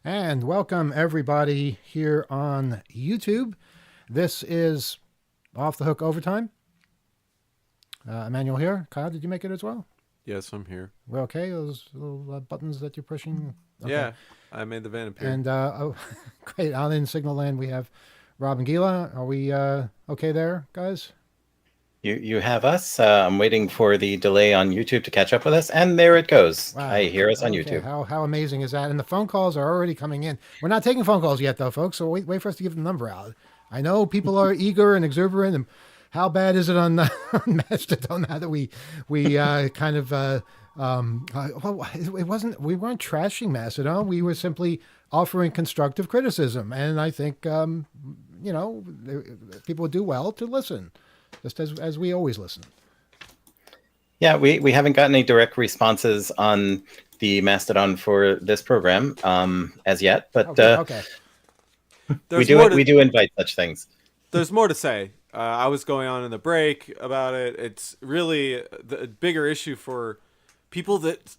And welcome everybody here on YouTube. This is Off the Hook Overtime. Emmanuel here. Kyle, did you make it as well? Yes, I'm here. We're okay? Those little buttons that you're pushing? Okay. Yeah, I made the van appear. And great. Out in Signal Land, we have Rob and Gila. Are we okay there, guys? You have us. I'm waiting for the delay on YouTube to catch up with us, and there it goes. Wow. I hear us on Okay. YouTube. How amazing is that? And the phone calls are already coming in. We're not taking phone calls yet, though, folks. So wait for us to give the number out. I know people are eager and exuberant. And how bad is it on, on Mastodon now that we kind of well, it wasn't. We weren't trashing Mastodon. We were simply offering constructive criticism, and I think people would do well to listen, just as we always listen. Yeah, we haven't gotten any direct responses on the Mastodon for this program as yet, but Okay. we do invite such things. There's more to say. I was going on in the break about it. It's really the bigger issue for people that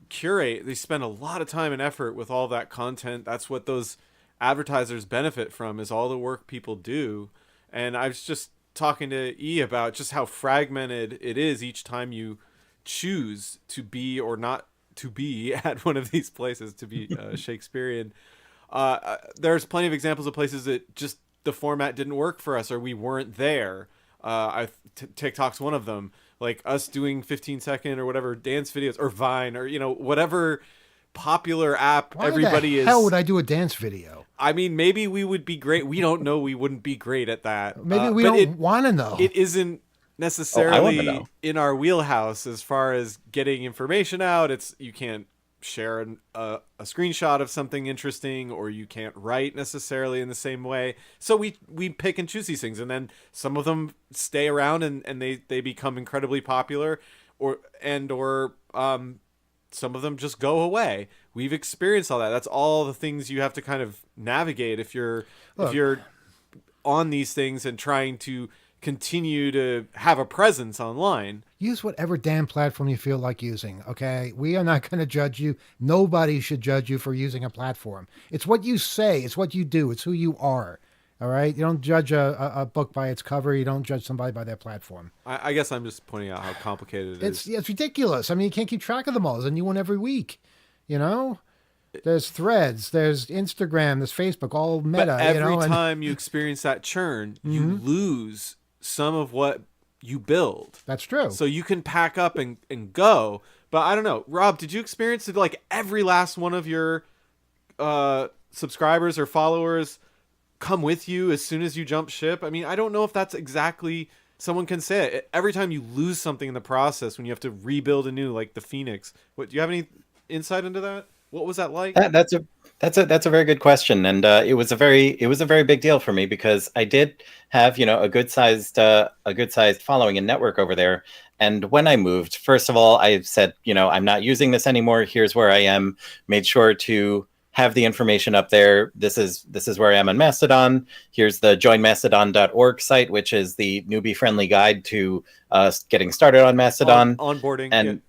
curate. They spend a lot of time and effort with all that content. That's what those advertisers benefit from, is all the work people do. And I was just talking to E about just how fragmented it is each time you choose to be or not to be at one of these places, to be Shakespearean. There's plenty of examples of places that just the format didn't work for us, or we weren't there. TikTok's one of them. Like us doing 15-second or whatever dance videos, or Vine, or whatever popular app. Why everybody the hell would I do a dance video? I mean, maybe we would be great. We don't know. We wouldn't be great at that. Maybe we don't want to know. It isn't necessarily in our wheelhouse as far as getting information out. You can't share a screenshot of something interesting, or you can't write necessarily in the same way. So we pick and choose these things, and then some of them stay around and they become incredibly popular, or some of them just go away. We've experienced all that. That's all the things you have to kind of navigate if you're on these things and trying to continue to have a presence online. Use whatever damn platform you feel like using, okay? We are not going to judge you. Nobody should judge you for using a platform. It's what you say. It's what you do. It's who you are, all right? You don't judge a book by its cover. You don't judge somebody by their platform. I guess I'm just pointing out how complicated it is. It's ridiculous. I mean, you can't keep track of them all. There's a new one every week, you know? There's Threads, there's Instagram, there's Facebook, all meta. But every time you experience that churn, you lose some of what you build. That's true. So you can pack up and go. But I don't know. Rob, did you experience it, like every last one of your subscribers or followers come with you as soon as you jump ship? I mean, I don't know if that's exactly, someone can say it. Every time you lose something in the process, when you have to rebuild anew, like the Phoenix. Do you have any insight into that? What was that like? That's a very good question, and it was a very big deal for me, because I did have a good sized following and network over there. And when I moved, first of all, I said, I'm not using this anymore. Here's where I am. Made sure to have the information up there. This is where I am on Mastodon. Here's the joinmastodon.org site, which is the newbie friendly guide to getting started on Mastodon. Onboarding. And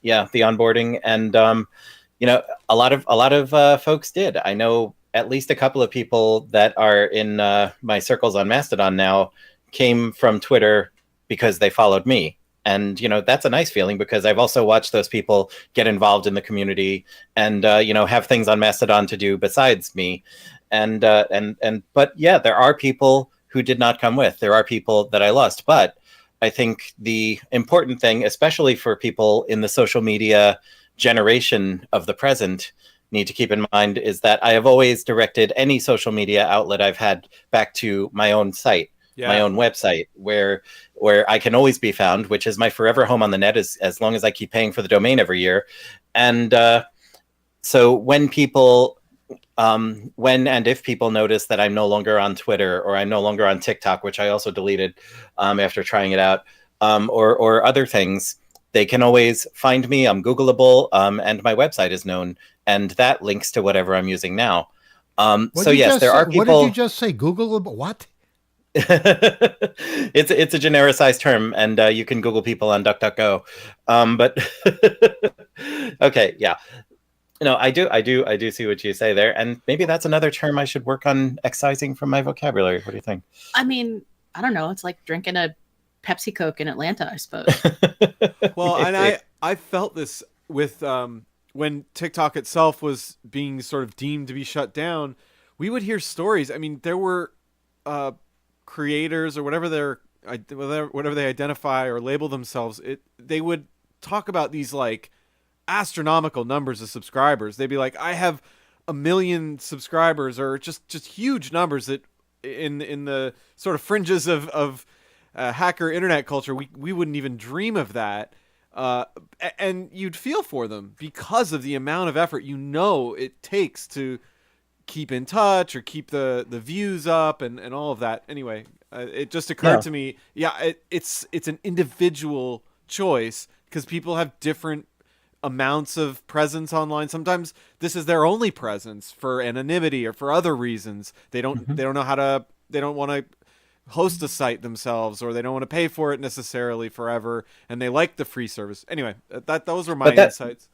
the onboarding. And a lot of folks did. I know at least a couple of people that are in my circles on Mastodon now came from Twitter because they followed me. And, that's a nice feeling, because I've also watched those people get involved in the community and, have things on Mastodon to do besides me. But yeah, there are people who did not come with. There are people that I lost. But I think the important thing, especially for people in the social media generation of the present, need to keep in mind is that I have always directed any social media outlet I've had back to my own site, my own website, where I can always be found, which is my forever home on the net, as long as I keep paying for the domain every year. And so when people, when and if people notice that I'm no longer on Twitter, or I'm no longer on TikTok, which I also deleted after trying it out, or other things, they can always find me. I'm Googleable, and my website is known, and that links to whatever I'm using now. So yes, there are people. What did you just say? Googleable? What? It's a genericized term, and you can Google people on DuckDuckGo. But okay, yeah. No, I do see what you say there, and maybe that's another term I should work on excising from my vocabulary. What do you think? I mean, I don't know. It's like drinking a Pepsi Coke in Atlanta, I suppose. Well, and I felt this with when TikTok itself was being sort of deemed to be shut down. We would hear stories. I mean, there were creators or whatever they identify or label themselves. They would talk about these like astronomical numbers of subscribers. They'd be like, I have 1 million subscribers, or just huge numbers that in the sort of fringes of hacker internet culture, we wouldn't even dream of that. And you'd feel for them because of the amount of effort it takes to keep in touch or keep the views up and all of that. Anyway, it just occurred to me, it's an individual choice because people have different amounts of presence online. Sometimes this is their only presence for anonymity or for other reasons. They don't want to host a site themselves, or they don't want to pay for it necessarily forever, and they like the free service. Anyway, those are my insights.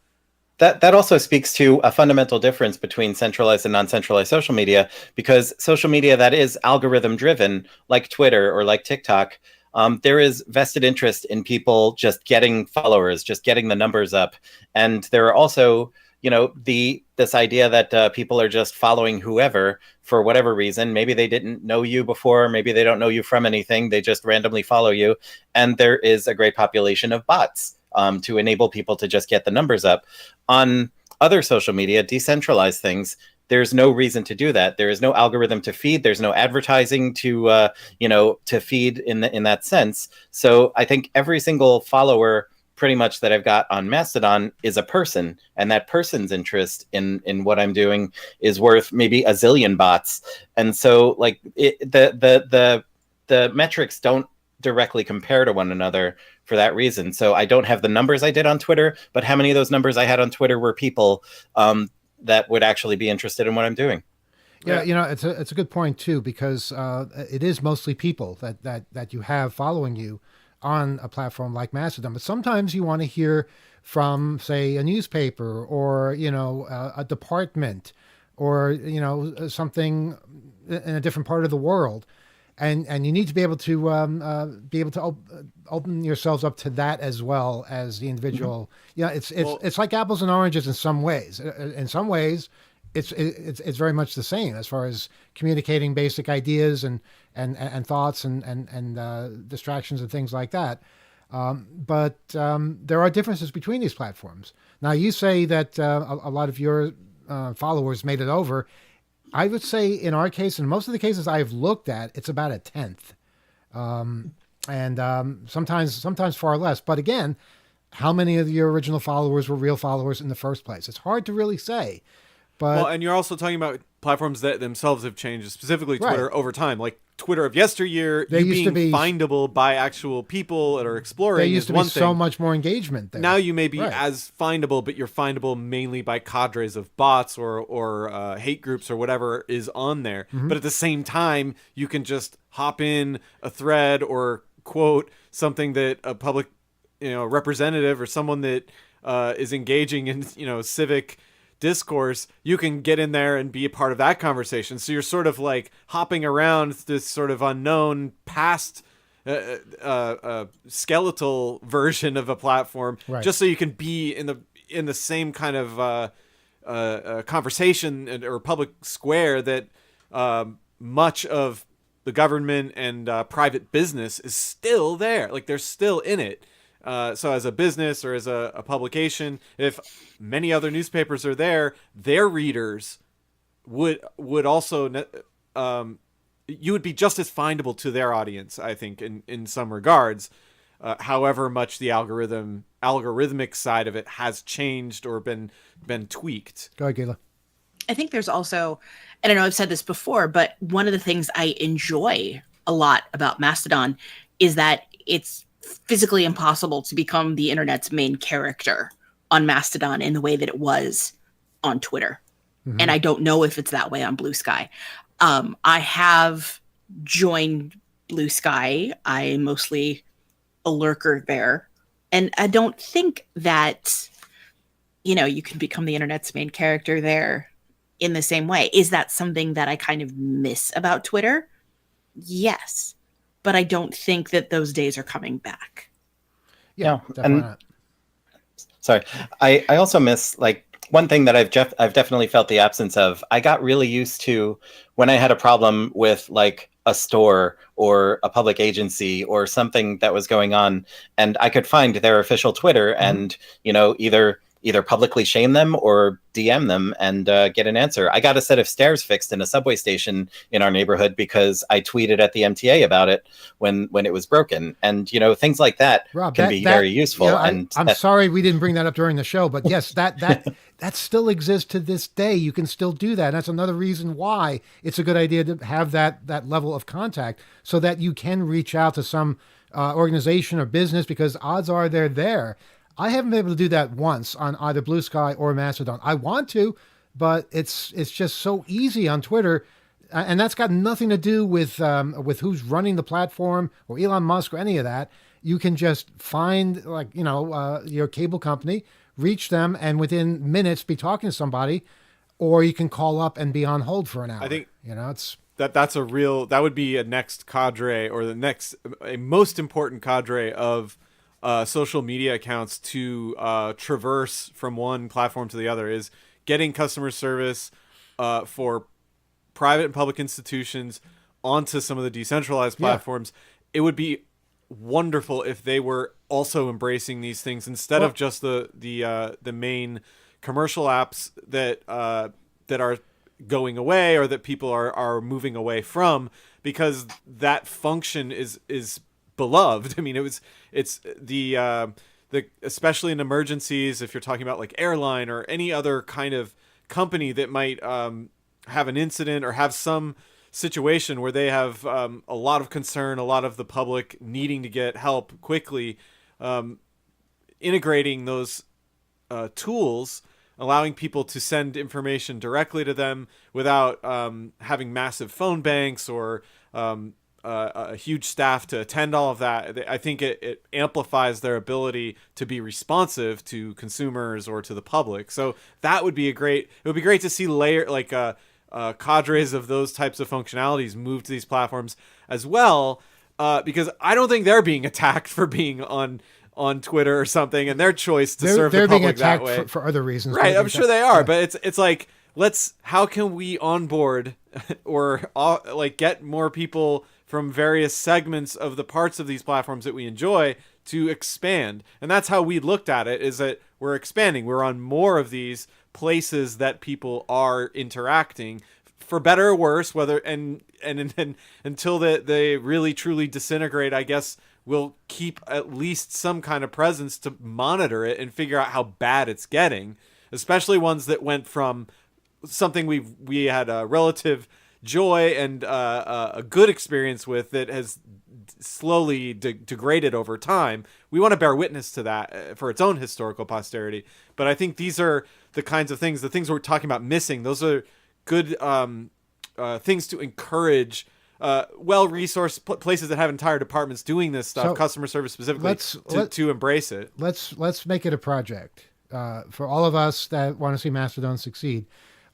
That also speaks to a fundamental difference between centralized and non-centralized social media, because social media that is algorithm driven, like Twitter or like TikTok, there is vested interest in people just getting followers, just getting the numbers up. And there are also, this idea that people are just following whoever for whatever reason. Maybe they didn't know you before. Maybe they don't know you from anything. They just randomly follow you. And there is a great population of bots to enable people to just get the numbers up. On other social media, decentralized things, there's no reason to do that. There is no algorithm to feed. There's no advertising to feed in that sense. So I think every single follower pretty much that I've got on Mastodon is a person, and that person's interest in what I'm doing is worth maybe a zillion bots. And so like the metrics don't directly compare to one another for that reason. So I don't have the numbers I did on Twitter, but how many of those numbers I had on Twitter were people that would actually be interested in what I'm doing. Yeah, it's a good point too, because it is mostly people that you have following you on a platform like Mastodon. But sometimes you want to hear from, say, a newspaper or a department or something in a different part of the world, and you need to be able to open yourselves up to that as well as the individual. Mm-hmm. It's like apples and oranges in some ways. In some ways, it's very much the same as far as communicating basic ideas and thoughts and distractions and things like that. But there are differences between these platforms. Now, you say that a lot of your followers made it over. I would say in our case, in most of the cases I've looked at, it's about a 10th. And sometimes far less. But again, how many of your original followers were real followers in the first place? It's hard to really say. But, and you're also talking about platforms that themselves have changed, specifically Twitter, over time. Like Twitter of yesteryear, you being findable by actual people that are exploring there used is to one be thing. So much more engagement there. Now you may be as findable, but you're findable mainly by cadres of bots or hate groups or whatever is on there. Mm-hmm. But at the same time, you can just hop in a thread or quote something that a public representative or someone that is engaging in civic discourse, you can get in there and be a part of that conversation. So you're sort of like hopping around this sort of unknown past skeletal version of a platform, just so you can be in the same kind of conversation or public square that much of the government and private business is still there. Like they're still in it. So as a business or as a publication, if many other newspapers are there, their readers would also you would be just as findable to their audience, I think, in some regards. However much the algorithmic side of it has changed or been tweaked. Go ahead, Gayla. I think there's also, and I know I've said this before, but one of the things I enjoy a lot about Mastodon is that it's physically impossible to become the internet's main character on Mastodon in the way that it was on Twitter. Mm-hmm. And I don't know if it's that way on Blue Sky. I have joined Blue Sky. I'm mostly a lurker there. And I don't think that you can become the internet's main character there in the same way. Is that something that I kind of miss about Twitter? Yes. But I don't think that those days are coming back. Yeah, Yeah, definitely and not. sorry, I also miss like one thing that I've definitely felt the absence of. I got really used to when I had a problem with like a store or a public agency or something that was going on, and I could find their official Twitter and either publicly shame them or DM them and get an answer. I got a set of stairs fixed in a subway station in our neighborhood because I tweeted at the MTA about it when it was broken, and things like that Rob, can be very useful. And I'm sorry we didn't bring that up during the show, but yes, that still exists to this day. You can still do that. And that's another reason why it's a good idea to have that level of contact so that you can reach out to some organization or business, because odds are they're there. I haven't been able to do that once on either Blue Sky or Mastodon. I want to, but it's just so easy on Twitter. And that's got nothing to do with who's running the platform or Elon Musk or any of that. You can just find your cable company, reach them, and within minutes be talking to somebody, or you can call up and be on hold for an hour. I think it's that would be a next cadre, or a most important cadre of social media accounts to traverse from one platform to the other, is getting customer service for private and public institutions onto some of the decentralized platforms. It would be wonderful if they were also embracing these things instead of just the main commercial apps that are going away, or that people are moving away from, because that function is beloved. I mean, it's the especially in emergencies, if you're talking about like airline or any other kind of company that might have an incident or have some situation where they have a lot of concern, a lot of the public needing to get help quickly, integrating those tools, allowing people to send information directly to them without having massive phone banks or a huge staff to attend all of that. I think it amplifies their ability to be responsive to consumers or to the public. So that would be it would be great to see cadres of those types of functionalities move to these platforms as well, because I don't think they're being attacked for being on Twitter or something, and their choice to serve the public that way. They're being attacked for other reasons. Right, I'm sure they are, but it's like, how can we onboard or get more people from various segments of the parts of these platforms that we enjoy to expand? And that's how we looked at it, is that we're expanding. We're on more of these places that people are interacting, for better or worse, and until they really truly disintegrate, I guess we'll keep at least some kind of presence to monitor it and figure out how bad it's getting, especially ones that went from something we had a relative joy and a good experience with that has slowly degraded over time. We want to bear witness to that for its own historical posterity. But I think these are the kinds of things, the things we're talking about missing. Those are good things to encourage well-resourced places that have entire departments doing this stuff, customer service specifically, to embrace it. Let's make it a project for all of us that want to see Mastodon succeed.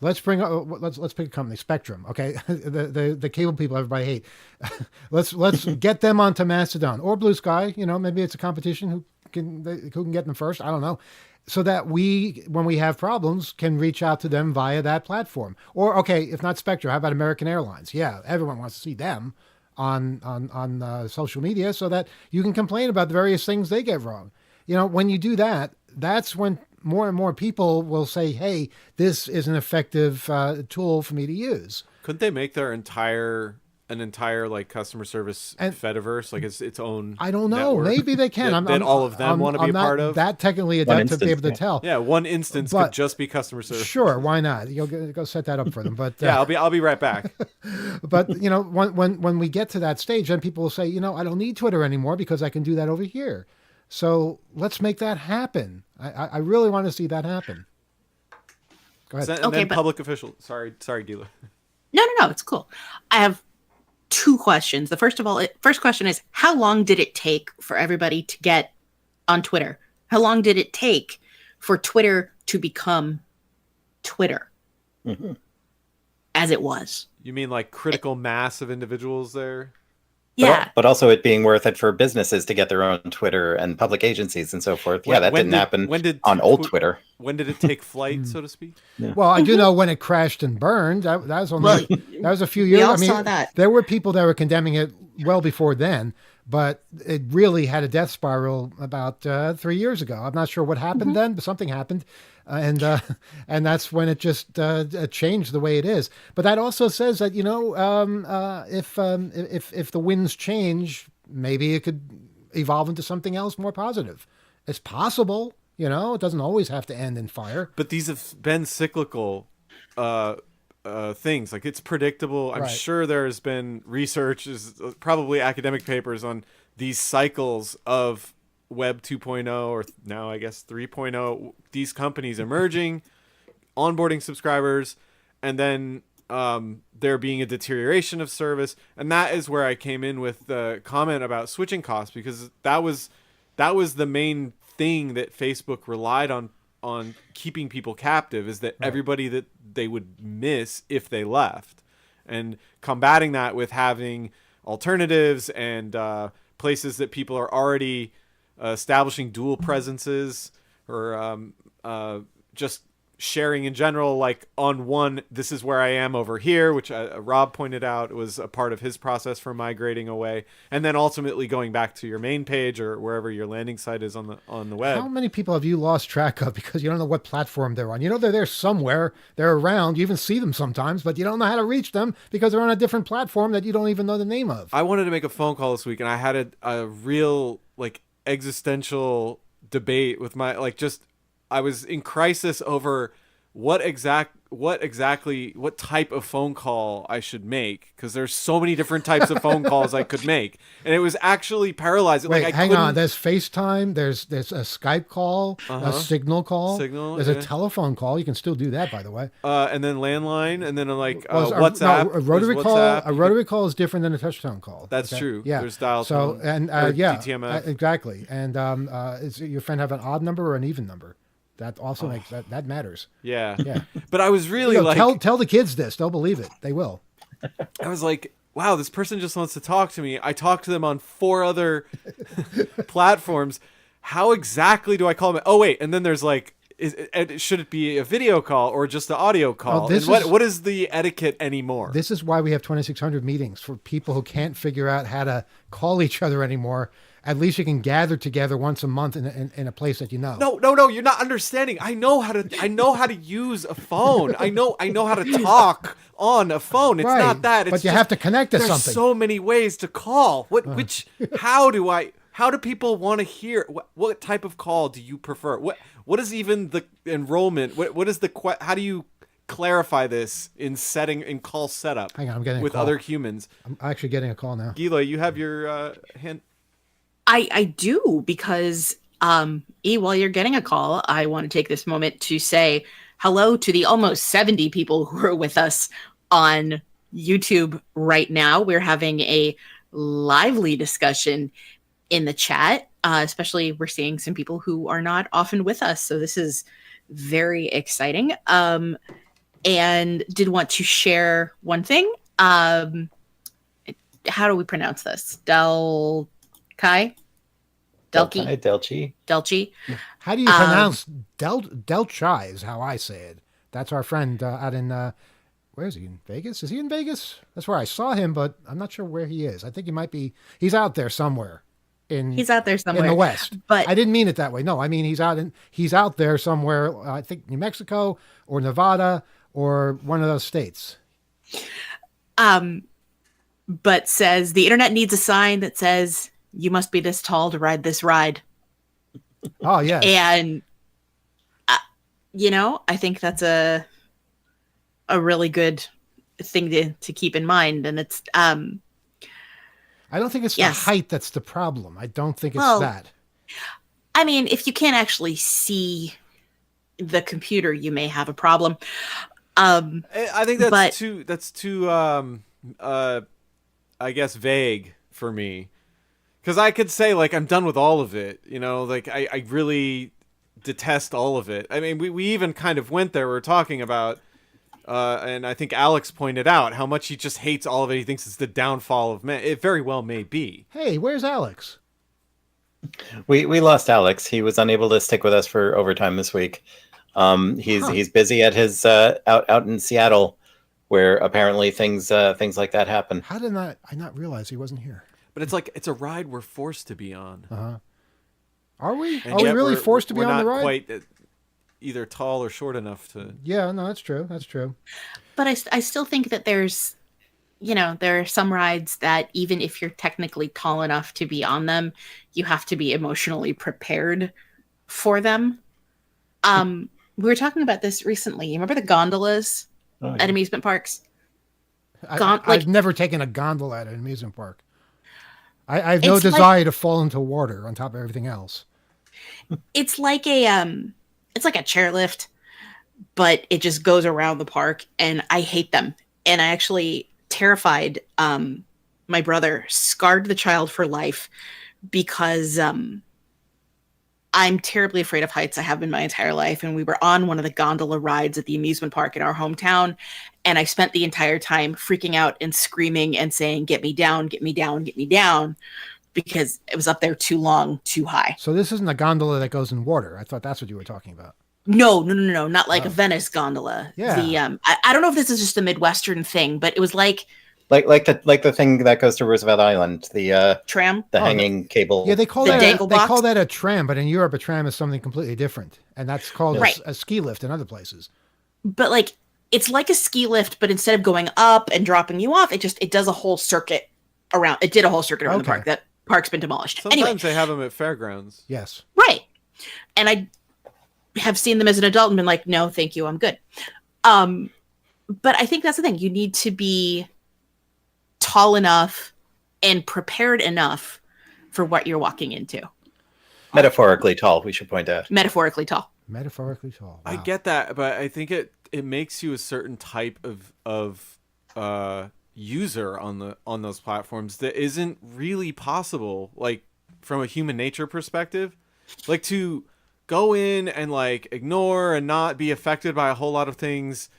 Let's pick a company, Spectrum. Okay, the cable people everybody hate. let's get them onto Mastodon or Blue Sky. Maybe it's a competition who can get them first. I don't know. So that we, when we have problems, can reach out to them via that platform. Or okay, if not Spectrum, how about American Airlines? Yeah, everyone wants to see them on social media so that you can complain about the various things they get wrong. When you do that, that's when more and more people will say, hey, this is an effective tool for me to use. Couldn't they make their entire like customer service Fediverse, like its own? I don't know. Network Maybe they can. That all of them want to be a part of. That technically adept to be able to tell. Yeah, one instance could just be customer service. Sure, why not? You'll go set that up for them. But yeah, I'll be right back. But when we get to that stage, then people will say, I don't need Twitter anymore because I can do that over here. So let's make that happen. I really want to see that happen. Go ahead. And then public official. Sorry, Gila. No, it's cool. I have two questions. The first question is, how long did it take for everybody to get on Twitter? How long did it take for Twitter to become Twitter as it was. You mean like critical mass of individuals there? Yeah. But also it being worth it for businesses to get their own Twitter and public agencies and so forth. Yeah, that didn't happen on old Twitter. When did it take flight, so to speak? Yeah. Well, I do know when it crashed and burned. That was only that was a few years. We all saw that. There were people that were condemning it well before then, but it really had a death spiral about 3 years ago. I'm not sure what happened then, but something happened, and that's when it just changed the way it is. But that also says that if the winds change, maybe it could evolve into something else more positive. It's possible. It doesn't always have to end in fire. But these have been cyclical things. Like, it's predictable. I'm sure there's been research, probably academic papers on these cycles of Web 2.0 or now I guess 3.0. These companies emerging, onboarding subscribers, and then there being a deterioration of service. And that is where I came in with the comment about switching costs, because that was the main thing that Facebook relied on keeping people captive, is that everybody that they would miss if they left, and combating that with having alternatives and places that people are already establishing dual presences, or just sharing in general, like on one, this is where I am over here, which Rob pointed out was a part of his process for migrating away, and then ultimately going back to your main page or wherever your landing site is on the web. How many people have you lost track of because you don't know what platform they're on? They're there somewhere, they're around, you even see them sometimes, but you don't know how to reach them because they're on a different platform that you don't even know the name of. I wanted to make a phone call this week, and I had a real existential debate with I was in crisis over what type of phone call I should make, because there's so many different types of phone calls I could make, and it was actually paralyzing. Wait, hang on. There's FaceTime. There's a Skype call, a Signal call. There's a telephone call. You can still do that, by the way. And then landline, and then WhatsApp. No, a rotary call. A rotary call is different than a touchtone call. That's true. Yeah. There's dial tone. So DTMF. Exactly. And is your friend have an odd number or an even number? That also makes that matters. Yeah. Yeah. But I was really tell the kids this. They'll believe it. They will. I was like, wow, this person just wants to talk to me. I talked to them on 4 other platforms. How exactly do I call them? Oh, wait. And then there's should it be a video call or just an audio call? What is the etiquette anymore? This is why we have 2,600 meetings for people who can't figure out how to call each other anymore. At least you can gather together once a month in a place that you know. No, you're not understanding. I know how to use a phone. I know how to talk on a phone. It's not that. But you have to connect to something. There's so many ways to call. How do people want to hear? What type of call do you prefer? What is even the enrollment? What is how do you clarify this in call setup? Hang on, I'm getting with a call. Other humans. I'm actually getting a call now. Gila, you have your hand. I do, because while you're getting a call, I want to take this moment to say hello to the almost 70 people who are with us on YouTube right now. We're having a lively discussion in the chat, especially we're seeing some people who are not often with us. So this is very exciting. And did want to share one thing. How do we pronounce this? Delchi? How do you pronounce Delchi is how I say it. That's our friend out in, where is he, in Vegas? Is he in Vegas? That's where I saw him, but I'm not sure where he is. I think he's out there somewhere. He's out there somewhere in the West. But I didn't mean it that way. No, I mean he's out there somewhere, I think New Mexico or Nevada or one of those states. But says the internet needs a sign that says, "You must be this tall to ride this ride." Oh, yeah. And, I think that's a really good thing to keep in mind. And it's, I don't think it's the height that's the problem. I don't think it's that. I mean, if you can't actually see the computer, you may have a problem. I think that's too I guess vague for me. Because I could say, I'm done with all of it, I really detest all of it. I mean, we even kind of went there. We were talking about, and I think Alex pointed out how much he just hates all of it. He thinks it's the downfall of man. It very well may be. Hey, where's Alex? We lost Alex. He was unable to stick with us for overtime this week. He's busy at his out in Seattle, where apparently things like that happen. How did I not realize he wasn't here? But it's like it's a ride we're forced to be on. Uh-huh. Are we? And Are we yet really forced to be we're on the not ride? quite either tall or short enough to. Yeah, no, that's true. That's true. But I still think that there's, there are some rides that even if you're technically tall enough to be on them, you have to be emotionally prepared for them. We were talking about this recently. You remember the gondolas at amusement parks? I've never taken a gondola at an amusement park. I have no desire to fall into water on top of everything else. It's like a chairlift, but it just goes around the park, and I hate them. And I actually terrified my brother, scarred the child for life, because I'm terribly afraid of heights. I have been my entire life. And we were on one of the gondola rides at the amusement park in our hometown. And I spent the entire time freaking out and screaming and saying, "Get me down, get me down, get me down," because it was up there too long, too high. So this isn't a gondola that goes in water. I thought that's what you were talking about. No, not like a Venice gondola. Yeah. I don't know if this is just a Midwestern thing, but it was like the thing that goes to Roosevelt Island, the tram, the hanging cable. Yeah, they call dangle box? call that a tram, but in Europe a tram is something completely different, and that's called a ski lift in other places. But like it's like a ski lift, but instead of going up and dropping you off, it does a whole circuit around. It did a whole circuit around the park. That park's been demolished. Sometimes they have them at fairgrounds. Yes, right. And I have seen them as an adult and been like, "No, thank you, I'm good." But I think that's the thing. You need to be tall enough and prepared enough for what you're walking into. Metaphorically tall, we should point out. Metaphorically tall. Metaphorically tall. Wow. I get that, but I think it makes you a certain type of user on those platforms that isn't really possible, like from a human nature perspective. Like to go in and like ignore and not be affected by a whole lot of things.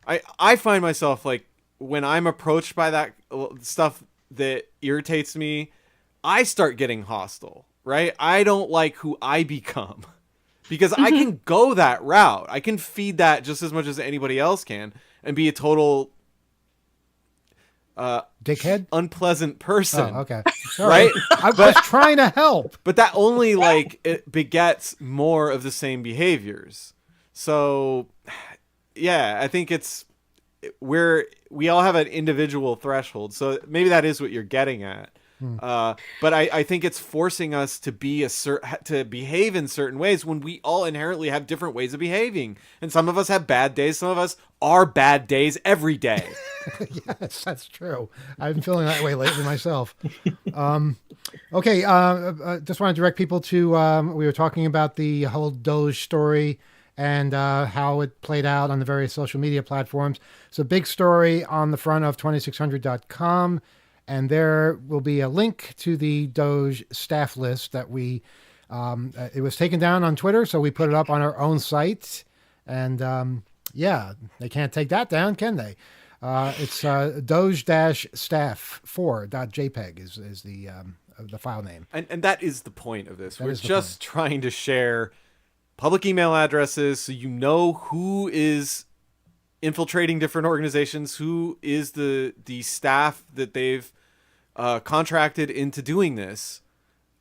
I find myself like when I'm approached by that stuff that irritates me, I start getting hostile, right? I don't like who I become because I can go that route. I can feed that just as much as anybody else can and be a total dickhead, unpleasant person. Oh, okay. Right? I was trying to help. But that only like it begets more of the same behaviors. So yeah, I think we all have an individual threshold. So maybe that is what you're getting at. But I think it's forcing us to to behave in certain ways when we all inherently have different ways of behaving. And some of us have bad days. Some of us are bad days every day. Yes, that's true. I've been feeling that way lately myself. Okay. Just want to direct people to, we were talking about the whole DOGE story and how it played out on the various social media platforms. It's a big story on the front of 2600.com. And there will be a link to the DOGE staff list that it was taken down on Twitter, so we put it up on our own site. And they can't take that down, can they? It's doge-staff4.jpg is the file name. And that is the point of this. We're just trying to share public email addresses so you know who is infiltrating different organizations, who is the staff that they've contracted into doing this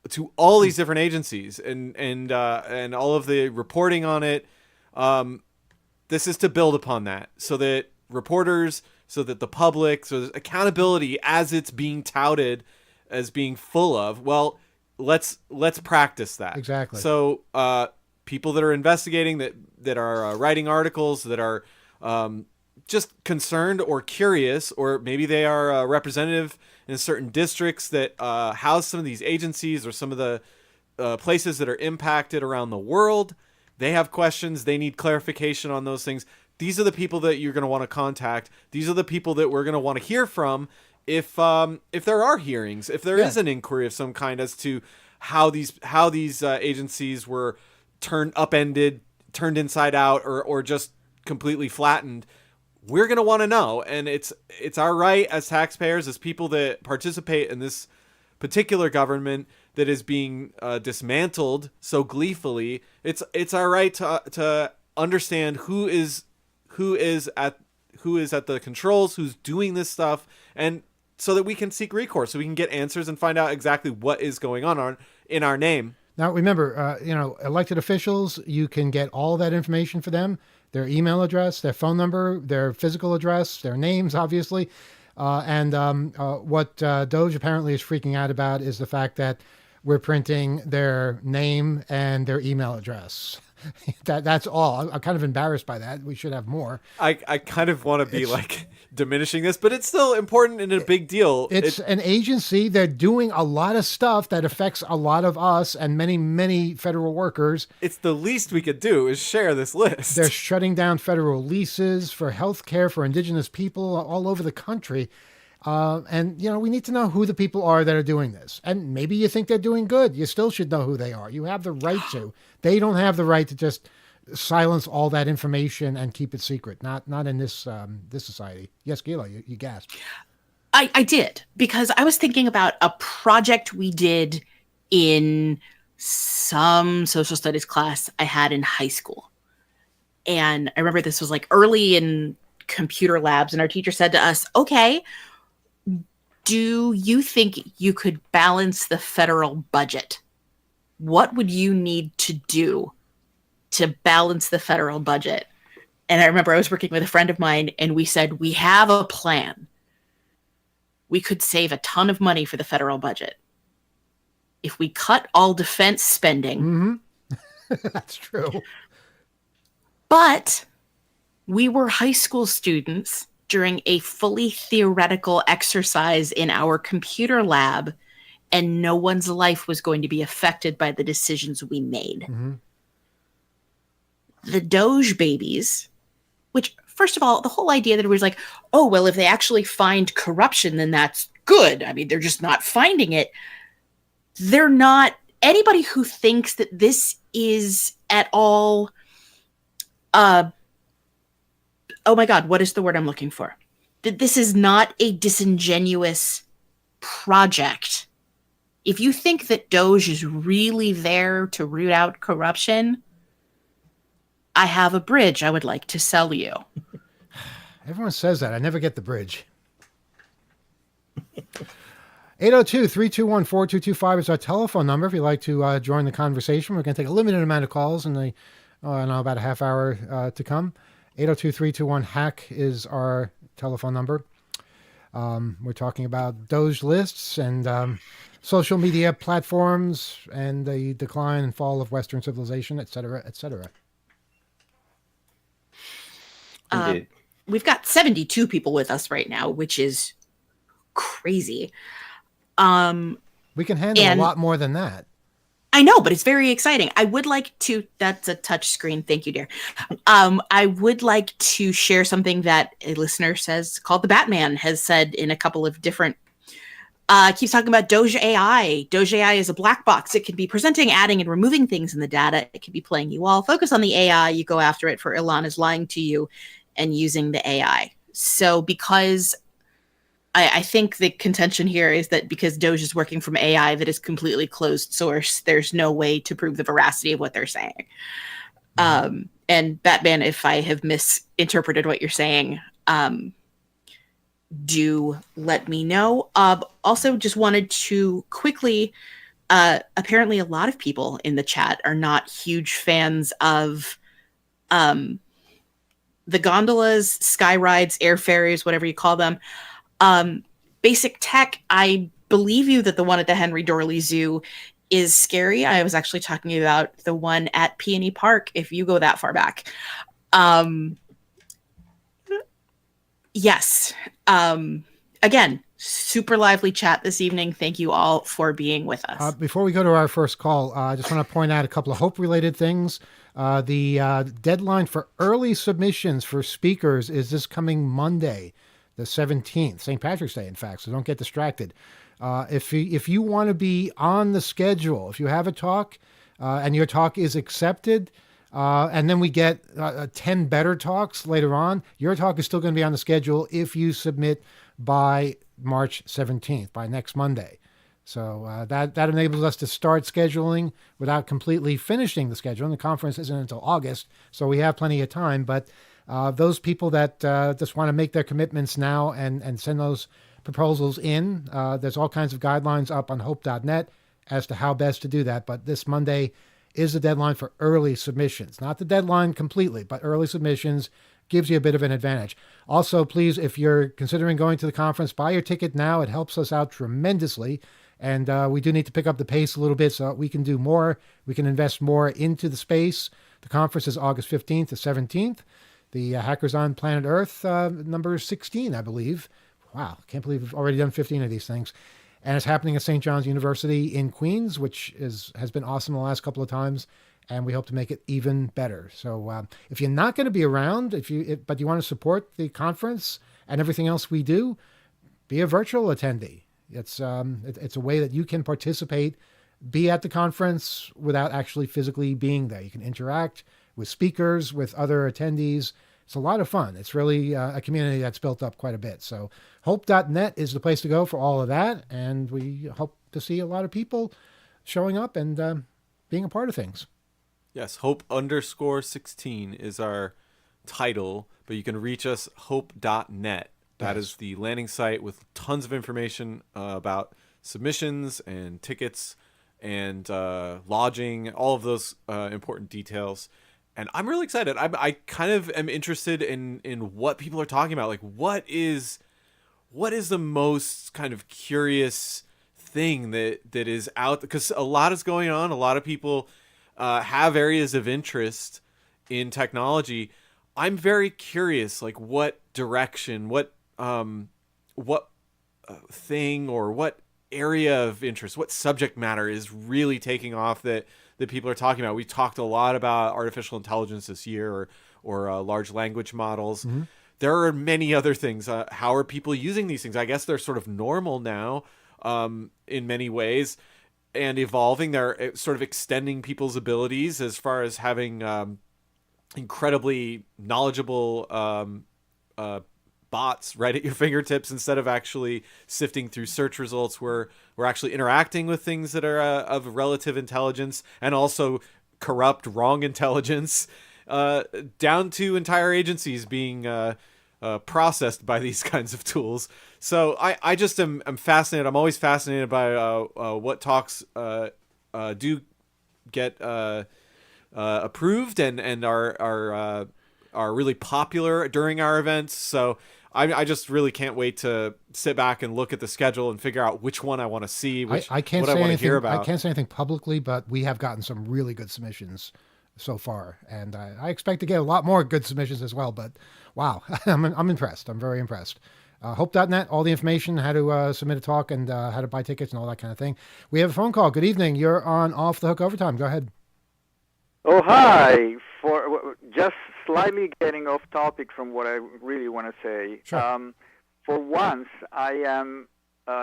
to all these different agencies and all of the reporting on it. This is to build upon that so that reporters, so that the public, so there's accountability as it's being touted as being full of. Well, let's practice that. Exactly. So people that are investigating, that are writing articles, that are just concerned or curious, or maybe they are a representative in certain districts that house some of these agencies or some of the places that are impacted around the world. They have questions. They need clarification on those things. These are the people that you're going to want to contact. These are the people that we're going to want to hear from if there are hearings, if there is an inquiry of some kind as to how these agencies were upended, turned inside out, or just completely flattened, we're going to want to know. And it's our right as taxpayers, as people that participate in this particular government that is being dismantled so gleefully. It's our right to understand who is at the controls, who's doing this stuff, and so that we can seek recourse, so we can get answers and find out exactly what is going on in our name. Now, remember, elected officials, you can get all that information for them, their email address, their phone number, their physical address, their names, obviously. And what DOGE apparently is freaking out about is the fact that we're printing their name and their email address. That's all. I'm kind of embarrassed by that. We should have more. I kind of want to be like diminishing this, but it's still important and a big deal. It's an agency. They're doing a lot of stuff that affects a lot of us and many, many federal workers. It's the least we could do is share this list. They're shutting down federal leases for health care for indigenous people all over the country. And we need to know who the people are that are doing this. And maybe you think they're doing good. You still should know who they are. You have the right to. They don't have the right to just silence all that information and keep it secret. Not in this society. Yes, Gila, you gasped. I did, because I was thinking about a project we did in some social studies class I had in high school. And I remember this was like early in computer labs, and our teacher said to us, okay, do you think you could balance the federal budget? What would you need to do to balance the federal budget? And I remember I was working with a friend of mine, and we said, we have a plan. We could save a ton of money for the federal budget if we cut all defense spending. Mm-hmm. That's true. But we were high school students during a fully theoretical exercise in our computer lab, and no one's life was going to be affected by the decisions we made. Mm-hmm. The DOGE babies, which, first of all, the whole idea that it was like, oh, well, if they actually find corruption, then that's good. I mean, they're just not finding it. They're not. Anybody who thinks that this is at all, oh my God, what is the word I'm looking for? That this is not a disingenuous project. If you think that DOGE is really there to root out corruption, I have a bridge I would like to sell you. Everyone says that. I never get the bridge. 802-321-4225 is our telephone number if you'd like to join the conversation. We're going to take a limited amount of calls in about a half hour to come. 802-321-HACK is our telephone number. We're talking about DOGE lists and social media platforms and the decline and fall of Western civilization, et cetera, et cetera. We've got 72 people with us right now, which is crazy. We can handle a lot more than that. I know, but it's very exciting. I would like to, that's a touch screen. Thank you, dear. I would like to share something that a listener says called the Batman has said in a couple of different, keeps talking about Doge AI. Doge AI is a black box. It can be presenting, adding, and removing things in the data. It can be playing you all. Focus on the AI. You go after it, for Elon is lying to you and using the AI. So because I think the contention here is that because Doge is working from AI that is completely closed source, there's no way to prove the veracity of what they're saying. And Batman, if I have misinterpreted what you're saying, do let me know. Also, just wanted to quickly, apparently a lot of people in the chat are not huge fans of the gondolas, sky rides, air ferries, whatever you call them. Basic tech, I believe you that the one at the Henry Dorley Zoo is scary. I was actually talking about the one at Peony Park, if you go that far back. Yes. Again, super lively chat this evening. Thank you all for being with us. Before we go to our first call, I just want to point out a couple of hope-related things. The deadline for early submissions for speakers is this coming Monday, the 17th, St. Patrick's Day, in fact, so don't get distracted. If you want to be on the schedule, if you have a talk, and your talk is accepted, and then we get 10 better talks later on, your talk is still going to be on the schedule if you submit by March 17th, by next Monday. So that enables us to start scheduling without completely finishing the schedule. And the conference isn't until August, so we have plenty of time. But those people that just want to make their commitments now and send those proposals in, there's all kinds of guidelines up on hope.net as to how best to do that. But this Monday is the deadline for early submissions. Not the deadline completely, but early submissions gives you a bit of an advantage. Also, please, if you're considering going to the conference, buy your ticket now. It helps us out tremendously. And we do need to pick up the pace a little bit so we can do more. We can invest more into the space. The conference is August 15th to 17th. The Hackers on Planet Earth, number 16, I believe. Wow, can't believe we've already done 15 of these things. And it's happening at St. John's University in Queens, which has been awesome the last couple of times. And we hope to make it even better. So if you're not going to be around, but you want to support the conference and everything else we do, be a virtual attendee. It's a way that you can participate, be at the conference without actually physically being there. You can interact with speakers, with other attendees. It's a lot of fun. It's really a community that's built up quite a bit. So hope.net is the place to go for all of that. And we hope to see a lot of people showing up and being a part of things. Yes, hope_16 is our title, but you can reach us hope.net. That is the landing site with tons of information about submissions and tickets and lodging, all of those important details. And I'm really excited. I kind of am interested in what people are talking about. Like, what is the most kind of curious thing that is out? Because a lot is going on. A lot of people have areas of interest in technology. I'm very curious, like what direction, what thing or what area of interest, what subject matter is really taking off that people are talking about. We talked a lot about artificial intelligence this year or large language models. Mm-hmm. There are many other things. How are people using these things? I guess they're sort of normal now in many ways and evolving. They're sort of extending people's abilities as far as having incredibly knowledgeable bots right at your fingertips instead of actually sifting through search results. We're actually interacting with things that are of relative intelligence and also corrupt, wrong intelligence, down to entire agencies being processed by these kinds of tools. So I just am fascinated. I'm always fascinated by what talks do get approved and are really popular during our events. So I just really can't wait to sit back and look at the schedule and figure out which one I want to see, what I want to hear about. I can't say anything publicly, but we have gotten some really good submissions so far, and I expect to get a lot more good submissions as well. But wow, I'm impressed. I'm very impressed. Hope.net, all the information, how to submit a talk and how to buy tickets and all that kind of thing. We have a phone call. Good evening. You're on Off the Hook Overtime. Go ahead. Oh, hi. For just slightly getting off topic from what I really want to say. Sure. For once, I am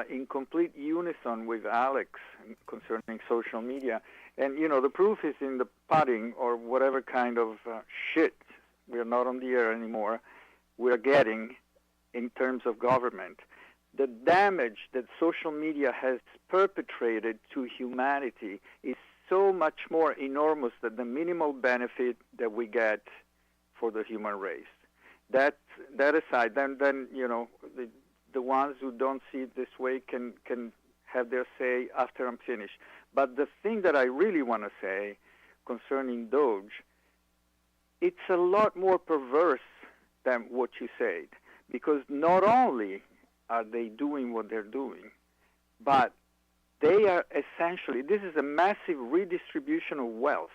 in complete unison with Alex concerning social media. And, you know, the proof is in the pudding or whatever kind of shit we're not on the air anymore we're getting in terms of government. The damage that social media has perpetrated to humanity is so much more enormous than the minimal benefit that we get for the human race. That aside, then you know, the ones who don't see it this way can have their say after I'm finished. But the thing that I really want to say concerning DOGE, it's a lot more perverse than what you said, because not only are they doing what they're doing, but they are essentially, this is a massive redistribution of wealth,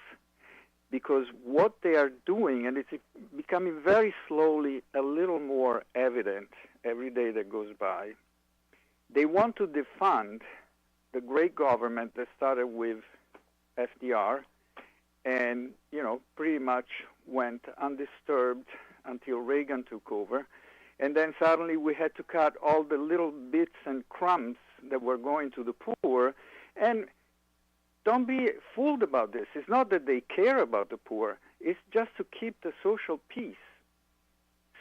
because what they are doing, and it's becoming very slowly a little more evident every day that goes by, they want to defund the great government that started with FDR and, you know, pretty much went undisturbed until Reagan took over. And then suddenly we had to cut all the little bits and crumbs that were going to the poor. And don't be fooled about this. It's not that they care about the poor. It's just to keep the social peace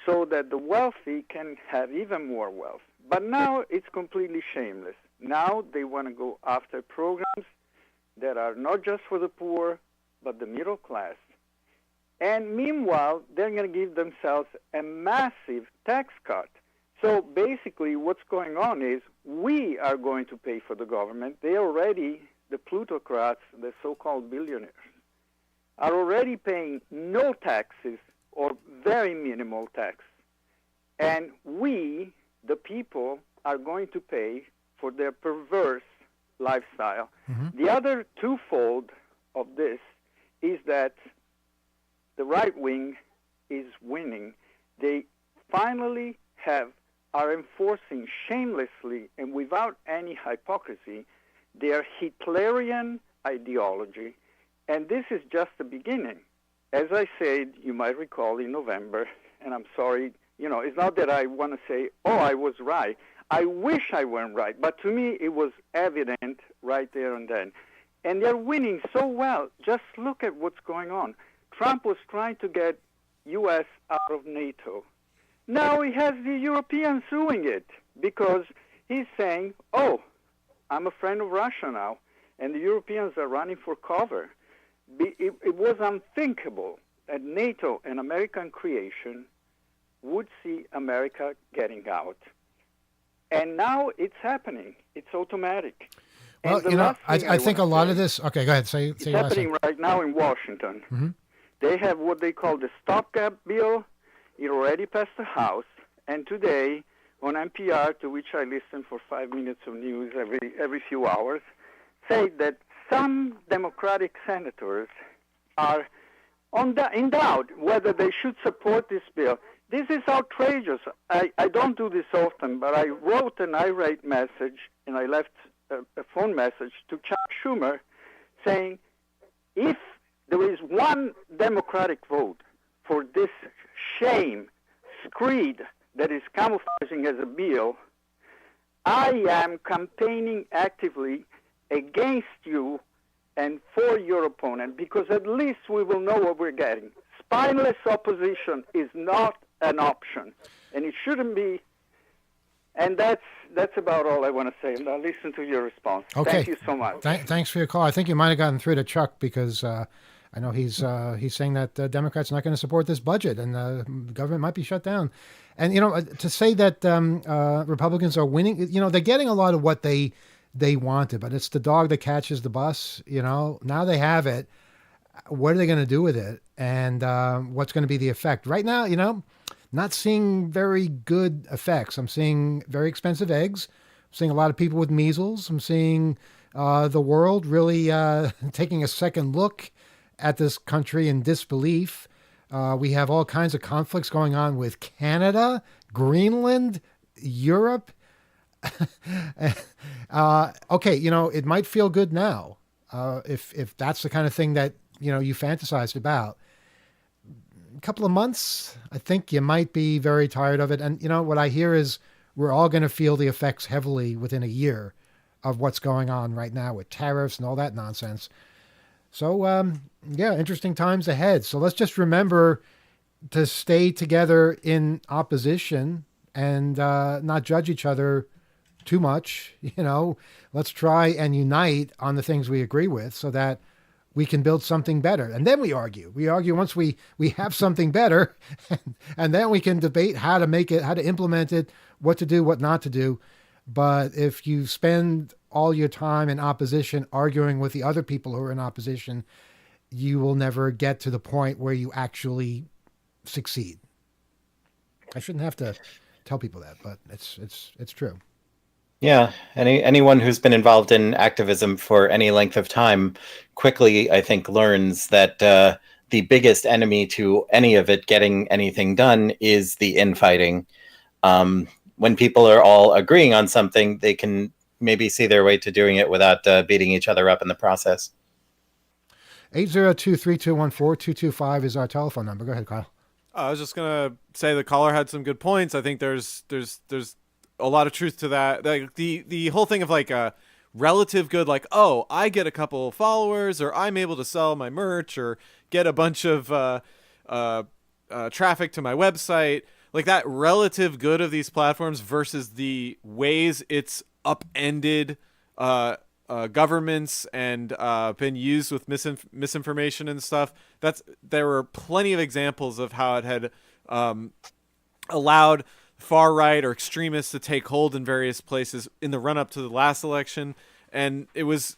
so that the wealthy can have even more wealth. But now it's completely shameless. Now they want to go after programs that are not just for the poor, but the middle class. And meanwhile, they're going to give themselves a massive tax cut. So basically what's going on is we are going to pay for the government. They already, the plutocrats, the so-called billionaires, are already paying no taxes or very minimal tax. And we, the people, are going to pay for their perverse lifestyle. Mm-hmm. The other twofold of this is that the right wing is winning. They finally are enforcing shamelessly and without any hypocrisy their Hitlerian ideology. And this is just the beginning. As I said, you might recall in November, and I'm sorry, it's not that I want to say, I was right. I wish I weren't right, but to me it was evident right there and then. And they're winning so well. Just look at what's going on. Trump was trying to get U.S. out of NATO. Now he has the Europeans suing it because he's saying, I'm a friend of Russia now, and the Europeans are running for cover. It was unthinkable that NATO, an American creation, would see America getting out. And now it's happening. It's automatic. Well, I think a lot of this... Okay, go ahead. Say it's happening right now in Washington. Mm-hmm. They have what they call the stopgap bill. It already passed the House. And today, on NPR, to which I listen for 5 minutes of news every few hours, say that some Democratic senators are in doubt whether they should support this bill. This is outrageous. I don't do this often, but I wrote an irate message, and I left a phone message to Chuck Schumer saying, if there is one Democratic vote for this screed that is camouflaging as a bill, I am campaigning actively against you and for your opponent, because at least we will know what we're getting. Spineless opposition is not an option, and it shouldn't be. And that's about all I want to say, and I'll listen to your response. Okay. Thank you so much. Thanks for your call. I think you might have gotten through to Chuck because I know he's saying that Democrats are not going to support this budget, and the government might be shut down. And to say that Republicans are winning, they're getting a lot of what they wanted, but it's the dog that catches the bus. Now they have it. What are they going to do with it? And what's going to be the effect? Right now, not seeing very good effects. I'm seeing very expensive eggs. I'm seeing a lot of people with measles. I'm seeing the world really taking a second look at this country in disbelief. We have all kinds of conflicts going on with Canada, Greenland, Europe. Okay, it might feel good now if that's the kind of thing that you fantasized about. A couple of months, I think you might be very tired of it. And what I hear is we're all going to feel the effects heavily within a year of what's going on right now with tariffs and all that nonsense. So interesting times ahead. So let's just remember to stay together in opposition and not judge each other too much. Let's try and unite on the things we agree with so that we can build something better. And then we argue. We argue once we have something better, and then we can debate how to make it, how to implement it, what to do, what not to do. But if you spend all your time in opposition arguing with the other people who are in opposition, you will never get to the point where you actually succeed. I shouldn't have to tell people that, but it's true. Yeah, anyone who's been involved in activism for any length of time quickly, I think, learns that the biggest enemy to any of it getting anything done is the infighting. When people are all agreeing on something, they can maybe see their way to doing it without beating each other up in the process. 802-321-4225 is our telephone number. Go ahead, Kyle. I was just gonna say the caller had some good points. I think there's a lot of truth to that. Like the whole thing of relative good, like, oh, I get a couple followers, or I'm able to sell my merch, or get a bunch of traffic to my website, like that relative good of these platforms versus the ways it's upended governments and been used with misinformation and stuff. There were plenty of examples of how it had allowed far right or extremists to take hold in various places in the run up to the last election, and it was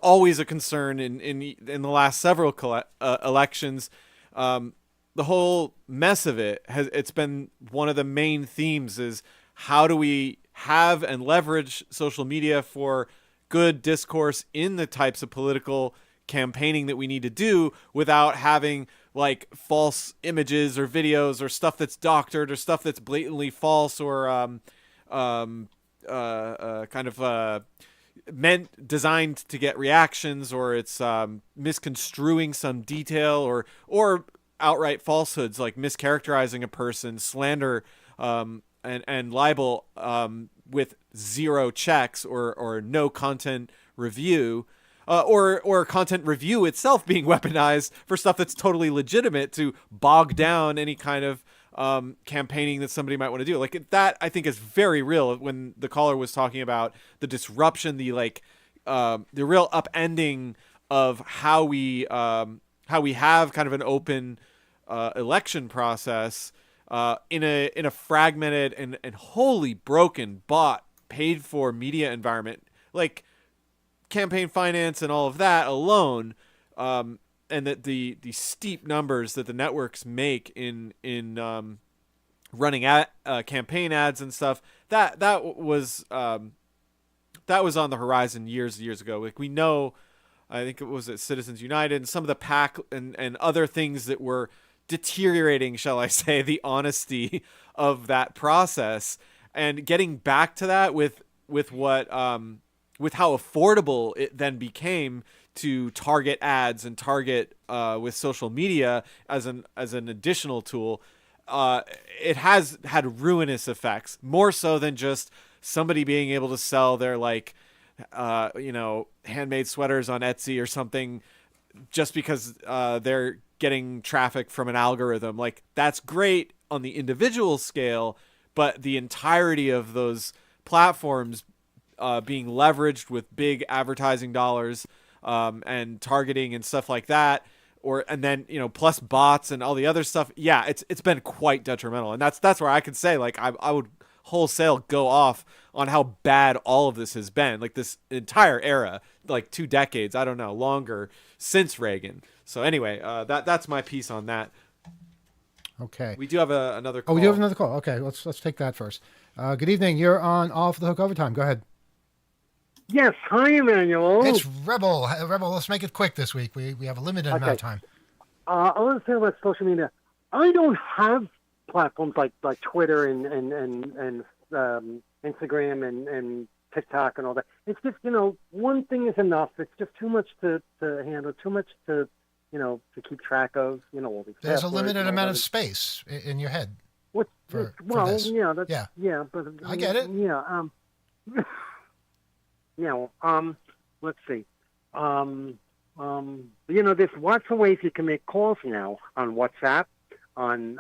always a concern in the last several elections. The whole mess of it's been one of the main themes is how do we have and leverage social media for good discourse in the types of political campaigning that we need to do without having like false images or videos or stuff that's doctored or stuff that's blatantly false or designed to get reactions, or it's misconstruing some detail or outright falsehoods like mischaracterizing a person, slander, and libel with zero checks or no content review, or content review itself being weaponized for stuff that's totally legitimate to bog down any kind of campaigning that somebody might want to do. Like that, I think is very real. When the caller was talking about the disruption, the real upending of how we have kind of an open election process in a fragmented and wholly broken, bought, paid for media environment, like campaign finance and all of that alone, and that the steep numbers that the networks make in running campaign ads and stuff, that was on the horizon years ago. Like we know, I think it was at Citizens United and some of the PAC and other things that were deteriorating, shall I say, the honesty of that process, and getting back to that with how affordable it then became to target ads and target with social media as an additional tool. It has had ruinous effects, more so than just somebody being able to sell their handmade sweaters on Etsy or something just because they're getting traffic from an algorithm. Like that's great on the individual scale, but the entirety of those platforms being leveraged with big advertising dollars and targeting and stuff like that, and then plus bots and all the other stuff. Yeah, it's been quite detrimental, and that's where I could say like I would wholesale go off on how bad all of this has been, like this entire era, like 2 decades, I don't know, longer, since Reagan. So anyway, that's my piece on that. Okay. We do have another call. Oh, we do have another call. Okay, let's take that first. Good evening. You're on Off the Hook Overtime. Go ahead. Yes. Hi, Emmanuel. It's Rebel. Rebel, let's make it quick this week. We have a limited amount of time. I want to say about social media. I don't have platforms like Twitter and Instagram and TikTok and all that. It's just, one thing is enough. It's just too much to handle, too much to keep track of, all these. There's a limited amount of space in your head. For this. Yeah, but I get it. Yeah. Let's see. There's lots of ways you can make calls now on WhatsApp, on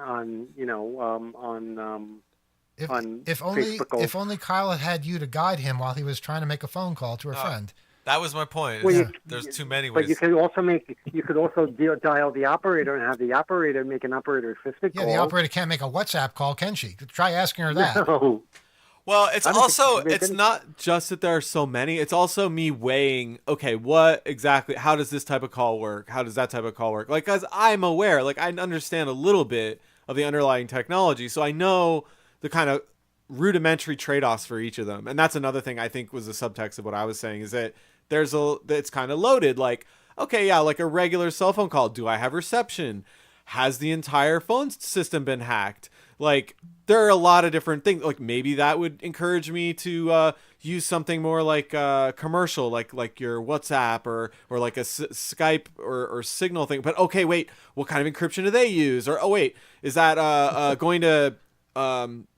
Facebook. If only Kyle had you to guide him while he was trying to make a phone call to a friend. That was my point. Well, there's too many but ways. you could also dial the operator and have the operator make an operator assistant call. Yeah, the operator can't make a WhatsApp call, can she? Try asking her that. No. Well, it's not just that there are so many. It's also me weighing, okay, how does this type of call work? How does that type of call work? Like, as I'm aware, like I understand a little bit of the underlying technology, so I know the kind of rudimentary trade-offs for each of them. And that's another thing I think was the subtext of what I was saying, is that it's kind of loaded. Like, okay, yeah, like a regular cell phone call. Do I have reception? Has the entire phone system been hacked? Like, there are a lot of different things. Like, maybe that would encourage me to use something more like commercial, like your WhatsApp or like a Skype or Signal thing. But okay, wait, what kind of encryption do they use? Or oh wait, is that going to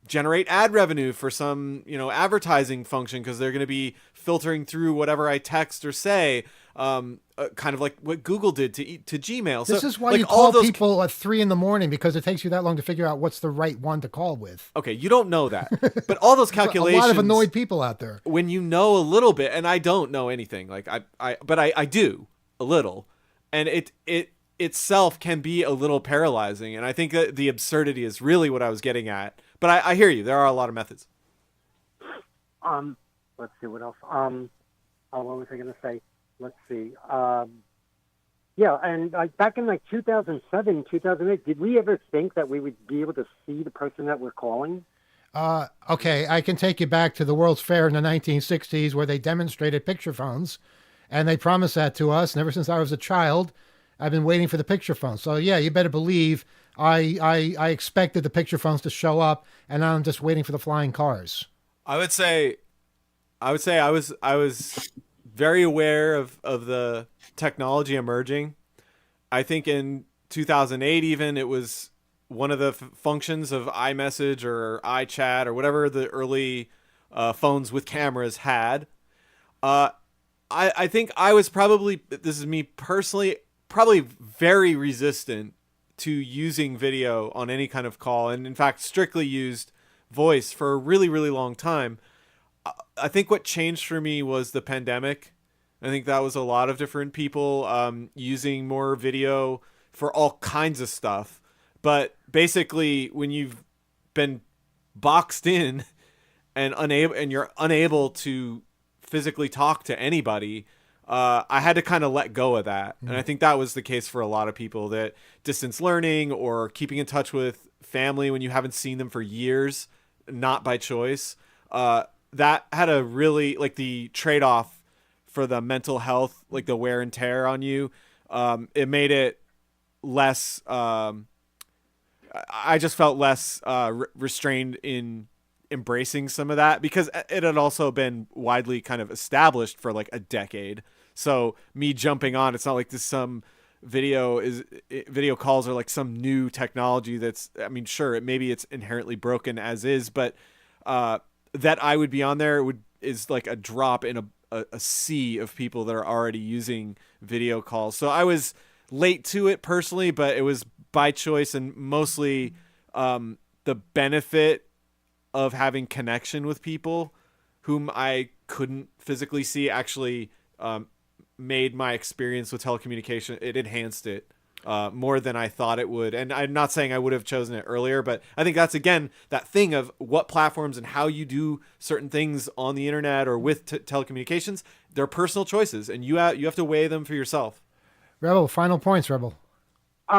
generate ad revenue for some advertising function because they're going to be filtering through whatever I text or say, kind of like what Google did to Gmail. This So, is why like, you all call those people at 3 a.m, because it takes you that long to figure out what's the right one to call with. Okay, you don't know that, but all those calculations. A lot of annoyed people out there. When you know a little bit, and I don't know anything, like but I do a little, and it itself can be a little paralyzing. And I think that the absurdity is really what I was getting at. But I hear you. There are a lot of methods. Let's see what else. What was I going to say? Let's see. Yeah, and back in like 2007, 2008, did we ever think that we would be able to see the person that we're calling? Okay, I can take you back to the World's Fair in the 1960s where they demonstrated picture phones, and they promised that to us. And ever since I was a child, I've been waiting for the picture phone. So yeah, you better believe I expected the picture phones to show up, and now I'm just waiting for the flying cars. I would say I was very aware of the technology emerging. I think in 2008 even, it was one of the functions of iMessage or iChat or whatever the early phones with cameras had. I think I was probably, this is me personally, probably very resistant to using video on any kind of call, and in fact strictly used voice for a really, really long time. I think what changed for me was the pandemic. I think that was a lot of different people using more video for all kinds of stuff. But basically, when you've been boxed in and you're unable to physically talk to anybody, I had to kind of let go of that. And I think that was the case for a lot of people, that distance learning or keeping in touch with family when you haven't seen them for years, not by choice. That had a really, like, the trade-off for the mental health, like the wear and tear on you. It made it less, I just felt less restrained in embracing some of that, because it had also been widely kind of established for like a decade. So me jumping on, it's not like this video calls are like some new technology that's, I mean, sure, maybe it's inherently broken as is, but that I would be on there is like a drop in a sea of people that are already using video calls. So I was late to it personally, but it was by choice, and mostly the benefit of having connection with people whom I couldn't physically see actually made my experience with telecommunication, it enhanced it more than I thought it would. And I'm not saying I would have chosen it earlier, but I think that's, again, that thing of what platforms and how you do certain things on the internet or with telecommunications. They're personal choices, and you have to weigh them for yourself. Rebel, final points, Rebel.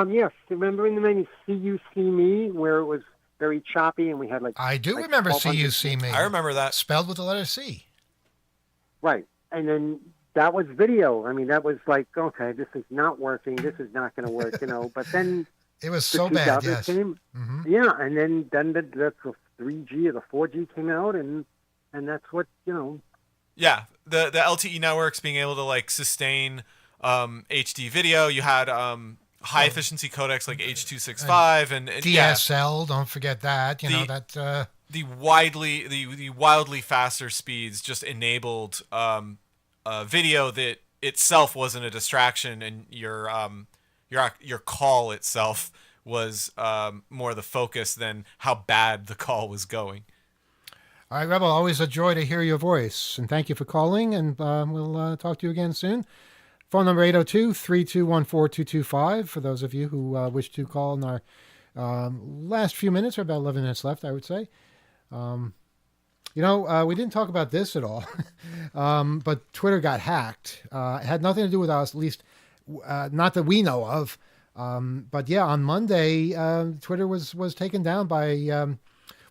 Yes. Remember in the menu See You, See Me, where it was very choppy and we had like... I do like remember See 1,200 You, See Me. I remember that. Spelled with the letter C. Right. And then that was video. I mean, that was like, okay, this is not working. This is not going to work, But then it was the so bad, 2000s yes. came. Mm-hmm. Yeah, and then the 3G or the 4G came out, and that's what, Yeah, the LTE networks being able to like sustain HD video. You had high efficiency codecs like H.265 and DSL, don't forget that. The wildly faster speeds just enabled video that itself wasn't a distraction, and your call itself was more the focus than how bad the call was going. All right, Rebel, always a joy to hear your voice, and thank you for calling, and we'll talk to you again soon. Phone number 802-321-4225 for those of you who wish to call in our last few minutes, or about 11 minutes left, I would say. We didn't talk about this at all, but Twitter got hacked. It had nothing to do with us, at least not that we know of. But yeah, on Monday, Twitter was taken down by...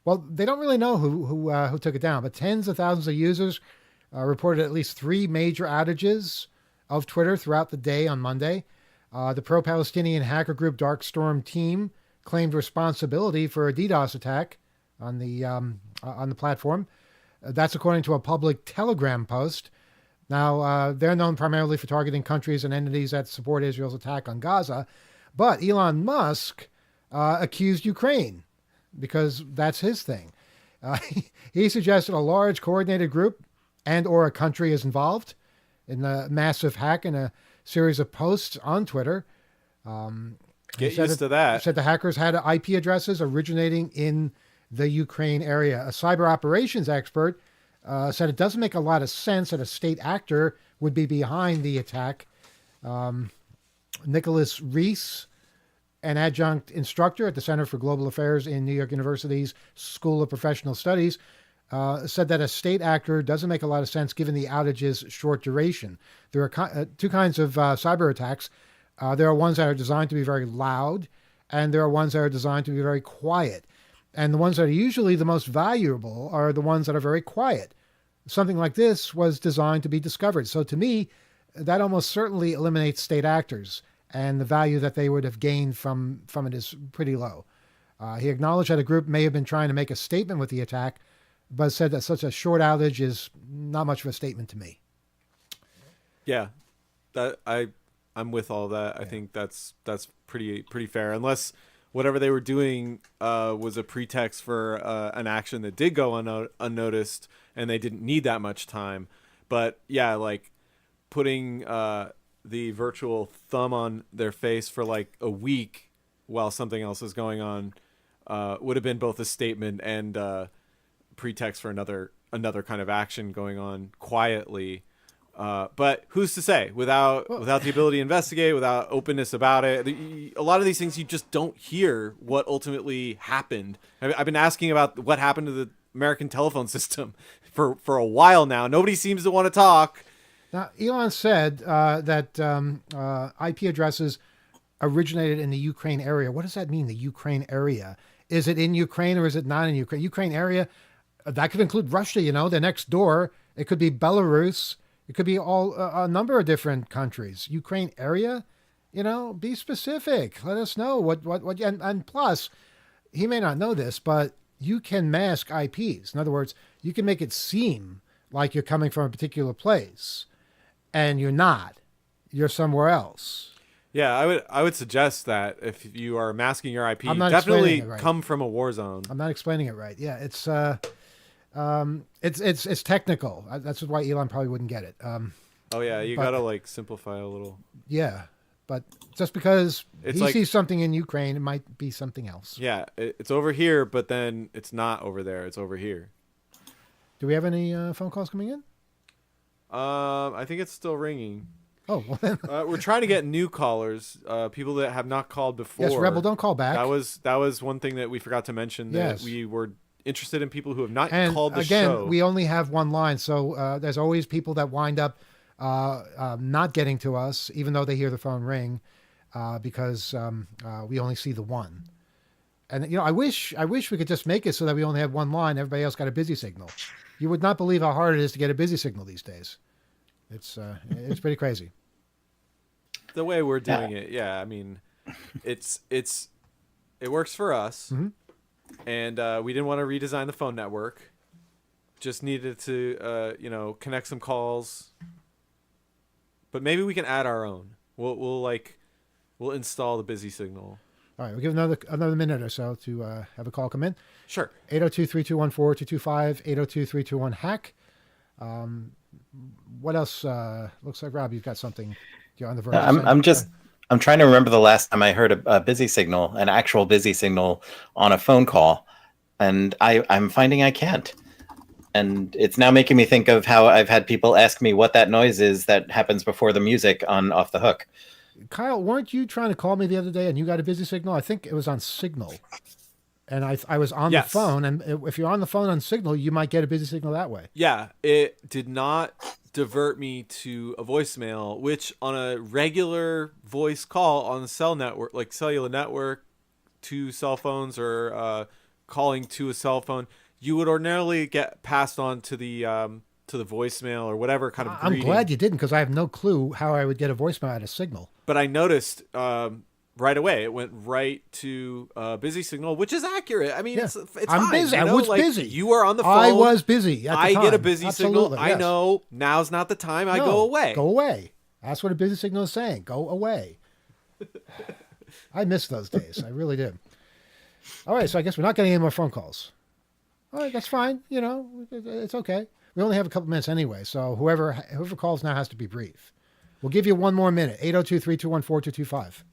well, they don't really know who took it down, but tens of thousands of users reported at least 3 major outages of Twitter throughout the day on Monday. The pro-Palestinian hacker group Dark Storm Team claimed responsibility for a DDoS attack on the platform. That's according to a public Telegram post. Now, they're known primarily for targeting countries and entities that support Israel's attack on Gaza, but Elon Musk accused Ukraine, because that's his thing. He suggested a large coordinated group and or a country is involved in the massive hack in a series of posts on Twitter. Get used to that. Said the hackers had IP addresses originating in the Ukraine area. A cyber operations expert said it doesn't make a lot of sense that a state actor would be behind the attack. Nicholas Reese, an adjunct instructor at the Center for Global Affairs in New York University's School of Professional Studies, said that a state actor doesn't make a lot of sense given the outage's short duration. There are two kinds of cyber attacks. There are ones that are designed to be very loud, and there are ones that are designed to be very quiet. And the ones that are usually the most valuable are the ones that are very quiet. Something like this was designed to be discovered. So to me, that almost certainly eliminates state actors, and the value that they would have gained from it is pretty low. He acknowledged that a group may have been trying to make a statement with the attack, but said that such a short outage is not much of a statement to me. Yeah, I'm with all that. I think that's pretty fair, unless whatever they were doing was a pretext for an action that did go unnoticed, and they didn't need that much time. But yeah, like putting the virtual thumb on their face for like a week while something else is going on would have been both a statement and pretext for another kind of action going on quietly. But who's to say? Without the ability to investigate, without openness about it, a lot of these things you just don't hear what ultimately happened. I've been asking about what happened to the American telephone system for a while now. Nobody seems to want to talk. Now, Elon said that IP addresses originated in the Ukraine area. What does that mean, the Ukraine area? Is it in Ukraine or is it not in Ukraine? Ukraine area, that could include Russia, they're next door. It could be Belarus. It could be a number of different countries. Ukraine area, be specific. Let us know what and plus, he may not know this, but you can mask IPs. In other words, you can make it seem like you're coming from a particular place, and you're not. You're somewhere else. Yeah, I would suggest that if you are masking your IP, I'm not definitely explaining it right. come from a war zone. I'm not explaining it right. Yeah, it's technical. That's why Elon probably wouldn't get it. Oh yeah, you gotta like simplify a little. Yeah, but just because It's he like- sees something in Ukraine, it might be something else. Yeah, it's over here, but then it's not over there. It's over here. Do we have any phone calls coming in? I think it's still ringing. Oh, well then. We're trying to get new callers, people that have not called before. Yes, Rebel, don't call back. That was one thing that we forgot to mention. That Yes. we were interested in people who have not And called the again, show. we only have one line, so there's always people that wind up not getting to us, even though they hear the phone ring, because we only see the one. And I wish we could just make it so that we only have one line. Everybody else got a busy signal. You would not believe how hard it is to get a busy signal these days. It's pretty crazy. The way we're doing it, yeah. I mean, it works for us, and we didn't want to redesign the phone network. Just needed to connect some calls. But maybe we can add our own. We'll install the busy signal. All right, we'll give another minute or so to have a call come in. Sure. 802-321-4225, 802-321-HACK. What else? Looks like, Rob, you've got something you're on the verge of saying. I'm trying to remember the last time I heard a busy signal, an actual busy signal on a phone call, and I'm finding I can't. And it's now making me think of how I've had people ask me what that noise is that happens before the music on Off the Hook. Kyle, weren't you trying to call me the other day and you got a busy signal? I think it was on Signal. And I was on the phone, and if you're on the phone on Signal, you might get a busy signal that way. Yeah, it did not divert me to a voicemail, which on a regular voice call on the cell network, like cellular network, to cell phones or calling to a cell phone, you would ordinarily get passed on to the voicemail or whatever kind of greeting. I'm glad you didn't, because I have no clue how I would get a voicemail out of Signal. But I noticed right away it went right to busy signal, which is accurate. I mean, Yeah. it's I'm fine, busy. you I know? was Like, busy. You were on the phone. I was busy at the I time. get a busy Absolutely, signal. I yes. know now's not the time. I No, go away. Go away. That's what a busy signal is saying. Go away. I miss those days. I really did. All right, so I guess we're not getting any more phone calls. All right, that's fine. It's okay. we only have a couple minutes anyway. So whoever calls now has to be brief. We'll give you one more minute. 802-321-4225.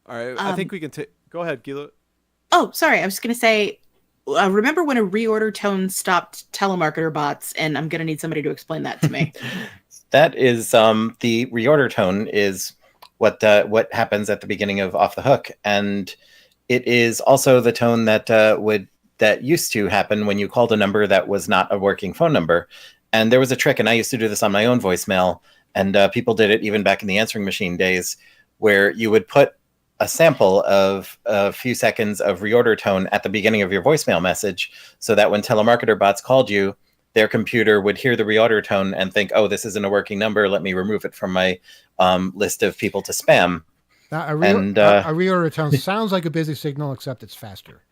All right. I think we can take. Go ahead, Gila. Oh, sorry. I was going to say, remember when a reorder tone stopped telemarketer bots? And I'm going to need somebody to explain that to me. That is the reorder tone is what happens at the beginning of Off the Hook, and it is also the tone that used to happen when you called a number that was not a working phone number. And there was a trick, and I used to do this on my own voicemail, and people did it even back in the answering machine days, where you would put a sample of a few seconds of reorder tone at the beginning of your voicemail message, so that when telemarketer bots called you, their computer would hear the reorder tone and think, oh, this isn't a working number. Let me remove it from my list of people to spam. Now, a reorder tone sounds like a busy signal, except it's faster.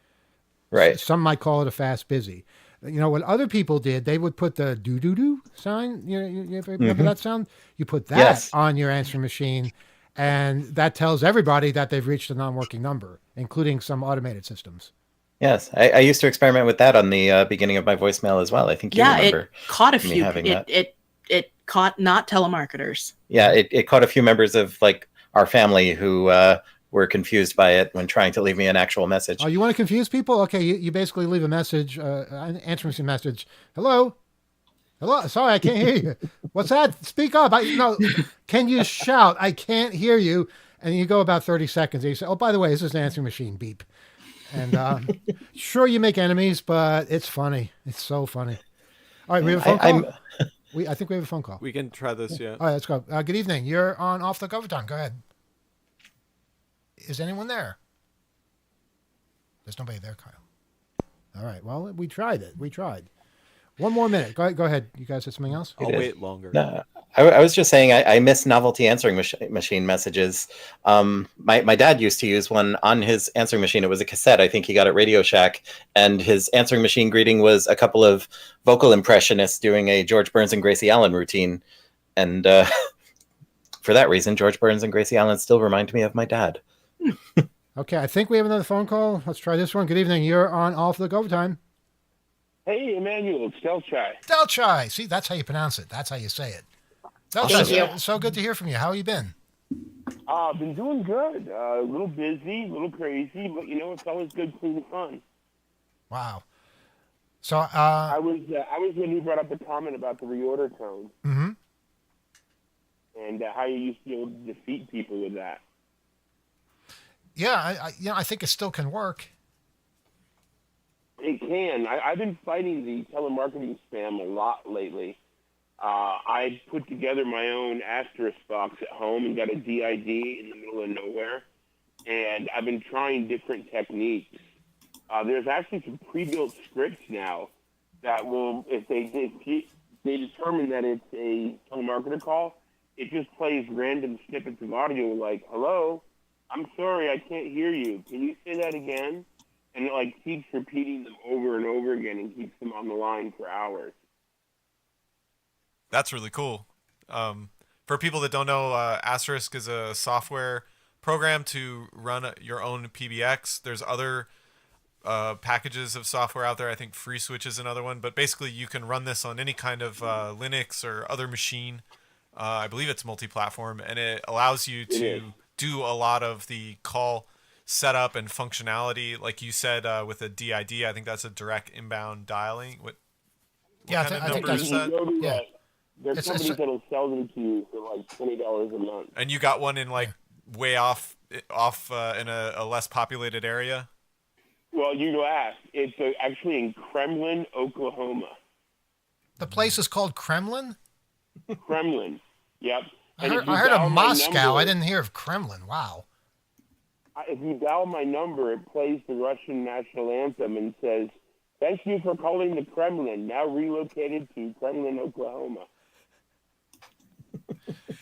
Right. Some might call it a fast busy. You know, what other people did, they would put the do-do-do sign. You remember that sound? You put that on your answering machine, and that tells everybody that they've reached a non-working number, including some automated systems. Yes, I used to experiment with that on the beginning of my voicemail as well. I think you remember. It caught a few. Having that. It caught not telemarketers. Yeah, it caught a few members of like our family who were confused by it when trying to leave me an actual message. Oh, you want to confuse people? Okay, you basically leave a message, an answering machine message. Hello? Sorry, I can't hear you. What's that? Speak up. Can you shout? I can't hear you. And you go about 30 seconds. And you say, oh, by the way, this is an answering machine. Beep. And sure, you make enemies, but it's funny. It's so funny. All right, we have a phone call. I think we have a phone call. We can try this, yeah. All right, let's go. Good evening. You're on Off the Overtime. Go ahead. Is anyone there? There's nobody there, Kyle. All right. Well, we tried it. One more minute. Go ahead. You guys have something else? I'll wait longer. No, I was just saying I miss novelty answering machine messages. My dad used to use one on his answering machine. It was a cassette. I think he got it Radio Shack. And his answering machine greeting was a couple of vocal impressionists doing a George Burns and Gracie Allen routine. And for that reason, George Burns and Gracie Allen still remind me of my dad. Okay, I think we have another phone call. Let's try this one. Good evening. You're on Off the Overtime. Hey, Emmanuel, it's Delchai. Delchai. See, that's how you pronounce it. That's how you say it. Delchai, so good to hear from you. How have you been? Been doing good. A little busy, a little crazy, but it's always good, clean, and fun. Wow. So I was when you brought up the comment about the reorder tone. Mm-hmm. And how you used to be able to defeat people with that. Yeah, I think it still can work. It can. I've been fighting the telemarketing spam a lot lately. I put together my own asterisk box at home and got a DID in the middle of nowhere. And I've been trying different techniques. There's actually some pre-built scripts now that will, if they determine that it's a telemarketer call, it just plays random snippets of audio like, hello, I'm sorry, I can't hear you. Can you say that again? And it keeps repeating them over and over again and keeps them on the line for hours. That's really cool. For people that don't know, Asterisk is a software program to run your own PBX. There's other packages of software out there. I think FreeSwitch is another one. But basically, you can run this on any kind of Linux or other machine. I believe it's multi-platform, and it allows you to do a lot of the call setup and functionality, like you said, with a DID. I think that's a direct inbound dialing. What kind of number is that? Yeah. There's companies that'll sell them to you for $20 a month. And you got one in way off in a less populated area? Well, you asked. It's actually in Kremlin, Oklahoma. The place is called Kremlin? Kremlin. Yep. I heard of Moscow. I didn't hear of Kremlin. Wow. If you dial my number, it plays the Russian national anthem and says, "Thank you for calling the Kremlin, now relocated to Kremlin, Oklahoma."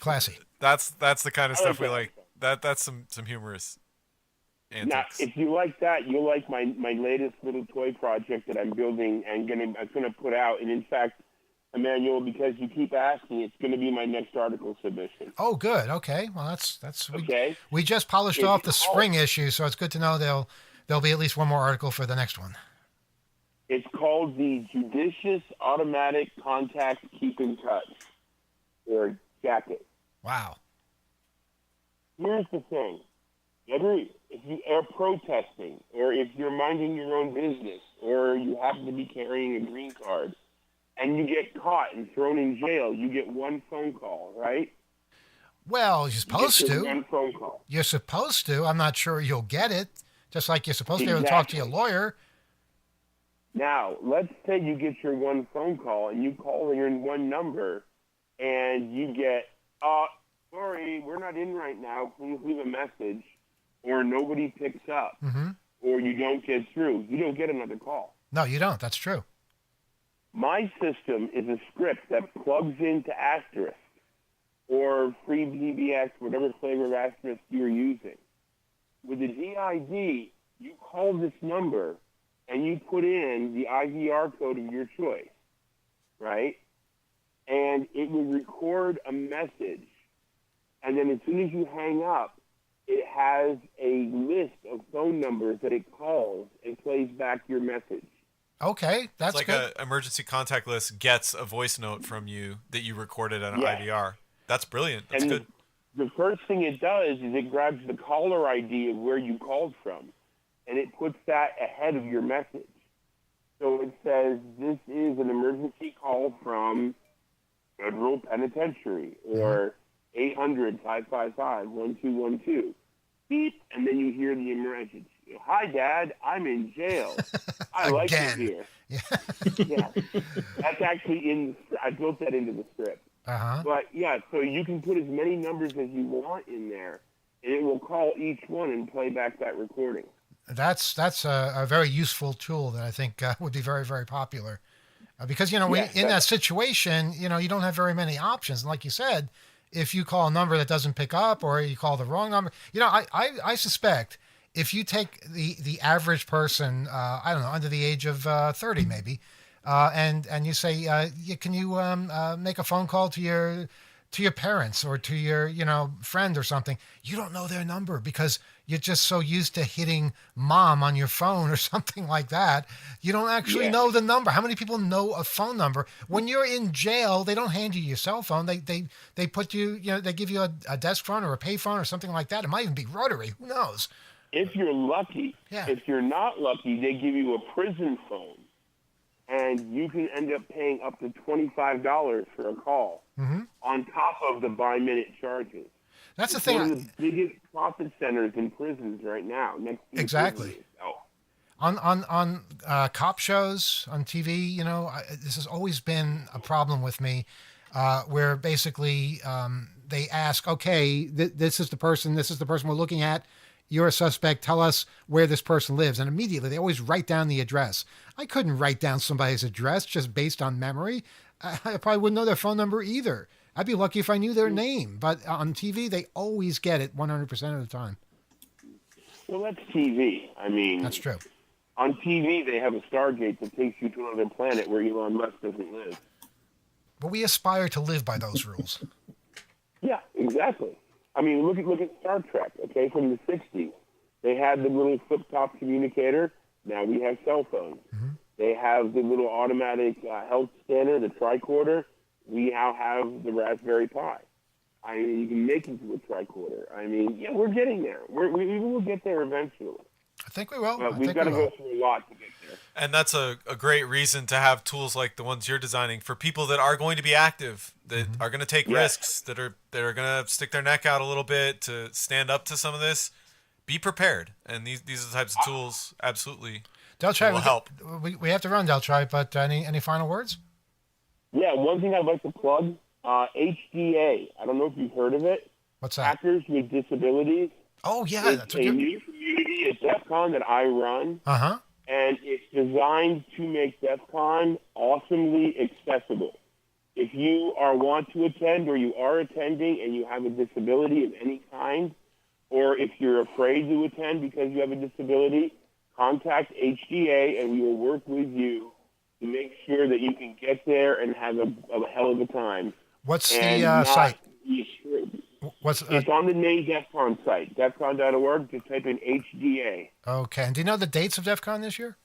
Classy. That's the kind of stuff we like. That's some humorous antics. Now, if you like that, you'll like my latest little toy project that I'm building and I'm gonna put out. And in fact, Emmanuel, because you keep asking, it's going to be my next article submission. Oh, good. Okay. Well, that's okay. We just polished off the spring issue, so it's good to know there'll be at least one more article for the next one. It's called the Judicious Automatic Contact Keep in Touch, or jacket. Wow. Here's the thing. If you are protesting, or if you're minding your own business, or you happen to be carrying a green card, and you get caught and thrown in jail, you get one phone call, right? Well, you're supposed you get to. One phone call. You're supposed to. I'm not sure you'll get it. Just like you're supposed to be able to talk to your lawyer. Now, let's say you get your one phone call, and you call your one number, and you get, sorry, we're not in right now. Please leave a message. Or nobody picks up. Mm-hmm. Or you don't get through. You don't get another call. No, you don't. That's true. My system is a script that plugs into Asterisk or FreeBBS, whatever flavor of Asterisk you're using. With the DID, you call this number and you put in the IVR code of your choice, right? And it will record a message. And then as soon as you hang up, it has a list of phone numbers that it calls and plays back your message. Okay, that's it's like good. an emergency contact list gets a voice note from you that you recorded on an IVR. That's brilliant. That's good. The first thing it does is it grabs the caller ID of where you called from, and it puts that ahead of your message. So it says, this is an emergency call from Federal Penitentiary, or 800-555-1212. Beep, and then you hear the emergency. Hi, Dad, I'm in jail. I like it here. Yeah. That's actually I built that into the script. Uh-huh. But, yeah, so you can put as many numbers as you want in there, and it will call each one and play back that recording. That's a very useful tool that I think would be very, very popular. Because, in that situation, you don't have very many options. And like you said, if you call a number that doesn't pick up or you call the wrong number, I suspect if you take the average person, I don't know, under the age of 30 maybe, and you say, can you make a phone call to your parents or to your friend or something, you don't know their number because you're just so used to hitting mom on your phone or something like that. You don't actually know the number. How many people know a phone number? When you're in jail, they don't hand you your cell phone. They put you, they give you a desk phone or a pay phone or something like that. It might even be rotary. Who knows? If you're lucky. Yeah. If you're not lucky, they give you a prison phone, and you can end up paying up to $25 for a call on top of the by-minute charges. That's the It's thing. one of the biggest profit centers in prisons right now. Next to Exactly. On cop shows on TV, this has always been a problem with me, where basically they ask, okay, this is the person we're looking at. You're a suspect. Tell us where this person lives. And immediately they always write down the address. I couldn't write down somebody's address just based on memory. I probably wouldn't know their phone number either. I'd be lucky if I knew their name. But on TV, they always get it 100% of the time. Well, that's TV. I mean, that's true. On TV, they have a Stargate that takes you to another planet where Elon Musk doesn't live. But we aspire to live by those rules. Yeah, exactly. I mean, look at Star Trek, okay, from the 60s. They had the little flip-top communicator. Now we have cell phones. They have the little automatic health scanner, the tricorder. We now have the Raspberry Pi. I mean, you can make it to a tricorder. I mean, yeah, we're getting there. We will get there eventually. I think we will. But we've got to go through a lot to get there. And that's a great reason to have tools like the ones you're designing for people that are going to be active, that are going to take risks, that are going to stick their neck out a little bit to stand up to some of this. Be prepared. And these are the types of tools absolutely will help. We have to run, Deltrai, but any final words? Yeah, one thing I'd like to plug, HDA. I don't know if you've heard of it. What's that? Hackers with Disabilities. Oh, yeah. It's a new community at DEF CON that I run. Uh-huh. And it's designed to make DEF CON awesomely accessible. If you want to attend or you are attending and you have a disability of any kind, or if you're afraid to attend because you have a disability, contact HDA and we will work with you to make sure that you can get there and have a hell of a time. What's the site? It's on the main DEF CON site, defcon.org. Just type in HDA. Okay. And do you know the dates of DEF CON this year?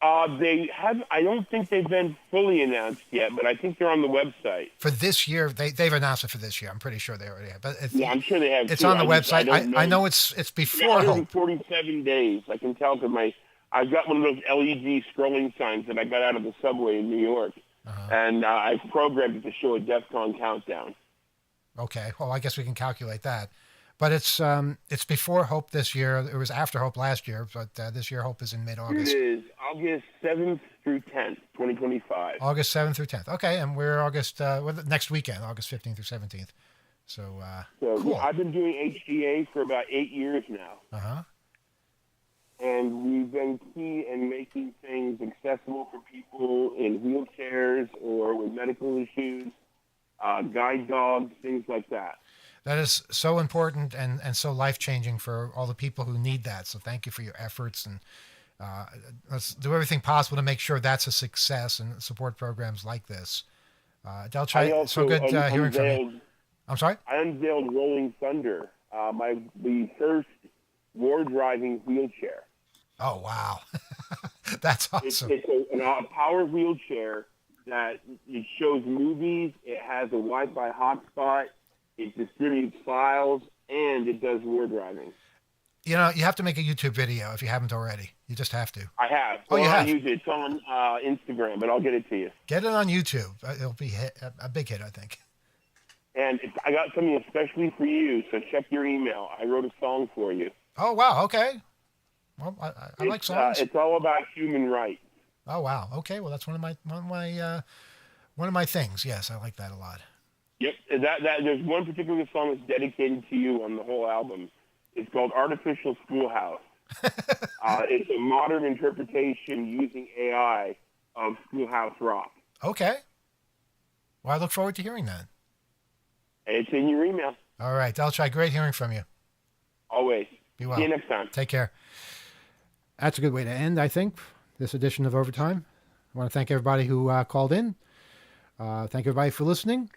They have. I don't think they've been fully announced yet, but I think they're on the website. For this year, they've announced it for this year. I'm pretty sure they already have. But Yeah, I'm sure they have. it's too. on the I website. I know it's before Hope. 147 days. I can tell because I've got one of those LED scrolling signs that I got out of the subway in New York, and I've programmed it to show a DEFCON countdown. Okay, well, I guess we can calculate that. But it's before Hope this year. It was after Hope last year, but this year Hope is in mid-August. It is August 7th through 10th, 2025. August 7th through 10th. Okay, and we're next weekend, August 15th through 17th. So cool. Yeah, I've been doing HDA for about 8 years now. Uh-huh. And we've been key in making things accessible for people in wheelchairs or with medical issues, guide dogs, things like that. That is so important and so life-changing for all the people who need that. So thank you for your efforts, and let's do everything possible to make sure that's a success and support programs like this. Delchai, so good hearing from you. I'm sorry? I unveiled Rolling Thunder, the first war-driving wheelchair. Oh, wow. That's awesome. It's a power wheelchair that it shows movies, it has a Wi-Fi hotspot, it distributes files, and it does war driving. You know, you have to make a YouTube video if you haven't already. You just have to. I have. Oh, you have? It's on Instagram, but I'll get it to you. Get it on YouTube. It'll be a big hit, I think. And I got something especially for you, so check your email. I wrote a song for you. Oh, wow. Okay. Well, I like songs. It's all about human rights. Oh, wow. Okay. Well, that's one of my things. Yes, I like that a lot. Yep. There's one particular song that's dedicated to you on the whole album. It's called Artificial Schoolhouse. It's a modern interpretation using AI of Schoolhouse Rock. Okay. Well, I look forward to hearing that. It's in your email. All right. Delchai, great hearing from you. Always. Be well. See you next time. Take care. That's a good way to end, I think, this edition of Overtime. I want to thank everybody who called in. Thank everybody for listening.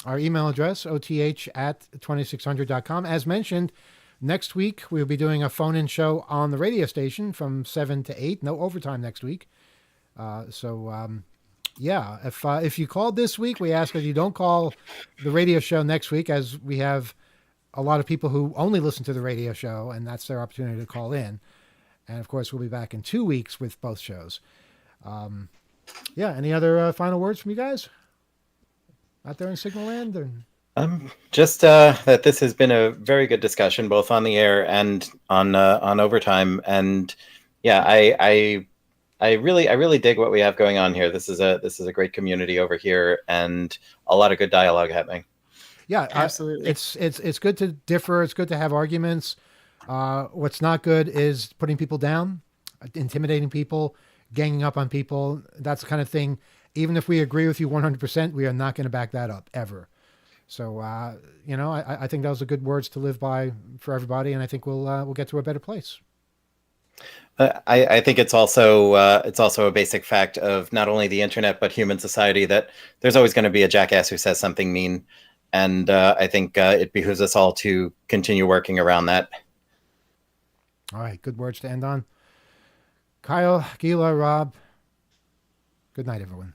Our email address, oth@2600.com. As mentioned, next week we'll be doing a phone-in show on the radio station from 7 to 8. No overtime next week. Yeah, if you called this week, we ask that you don't call the radio show next week, as we have a lot of people who only listen to the radio show, and that's their opportunity to call in. And, of course, we'll be back in 2 weeks with both shows. Yeah, any other final words from you guys out there in Signal Land? Or? Just that this has been a very good discussion, both on the air and on Overtime. And yeah, I really dig what we have going on here. This is a great community over here, and a lot of good dialogue happening. Yeah, absolutely. It's good to differ. It's good to have arguments. What's not good is putting people down, intimidating people, ganging up on people. That's the kind of thing. Even if we agree with you 100%, we are not going to back that up ever. So, I think those are good words to live by for everybody, and I think we'll get to a better place. I think it's also a basic fact of not only the internet but human society that there's always going to be a jackass who says something mean, and I think it behooves us all to continue working around that. All right, good words to end on. Kyle, Gila, Rob, good night, everyone.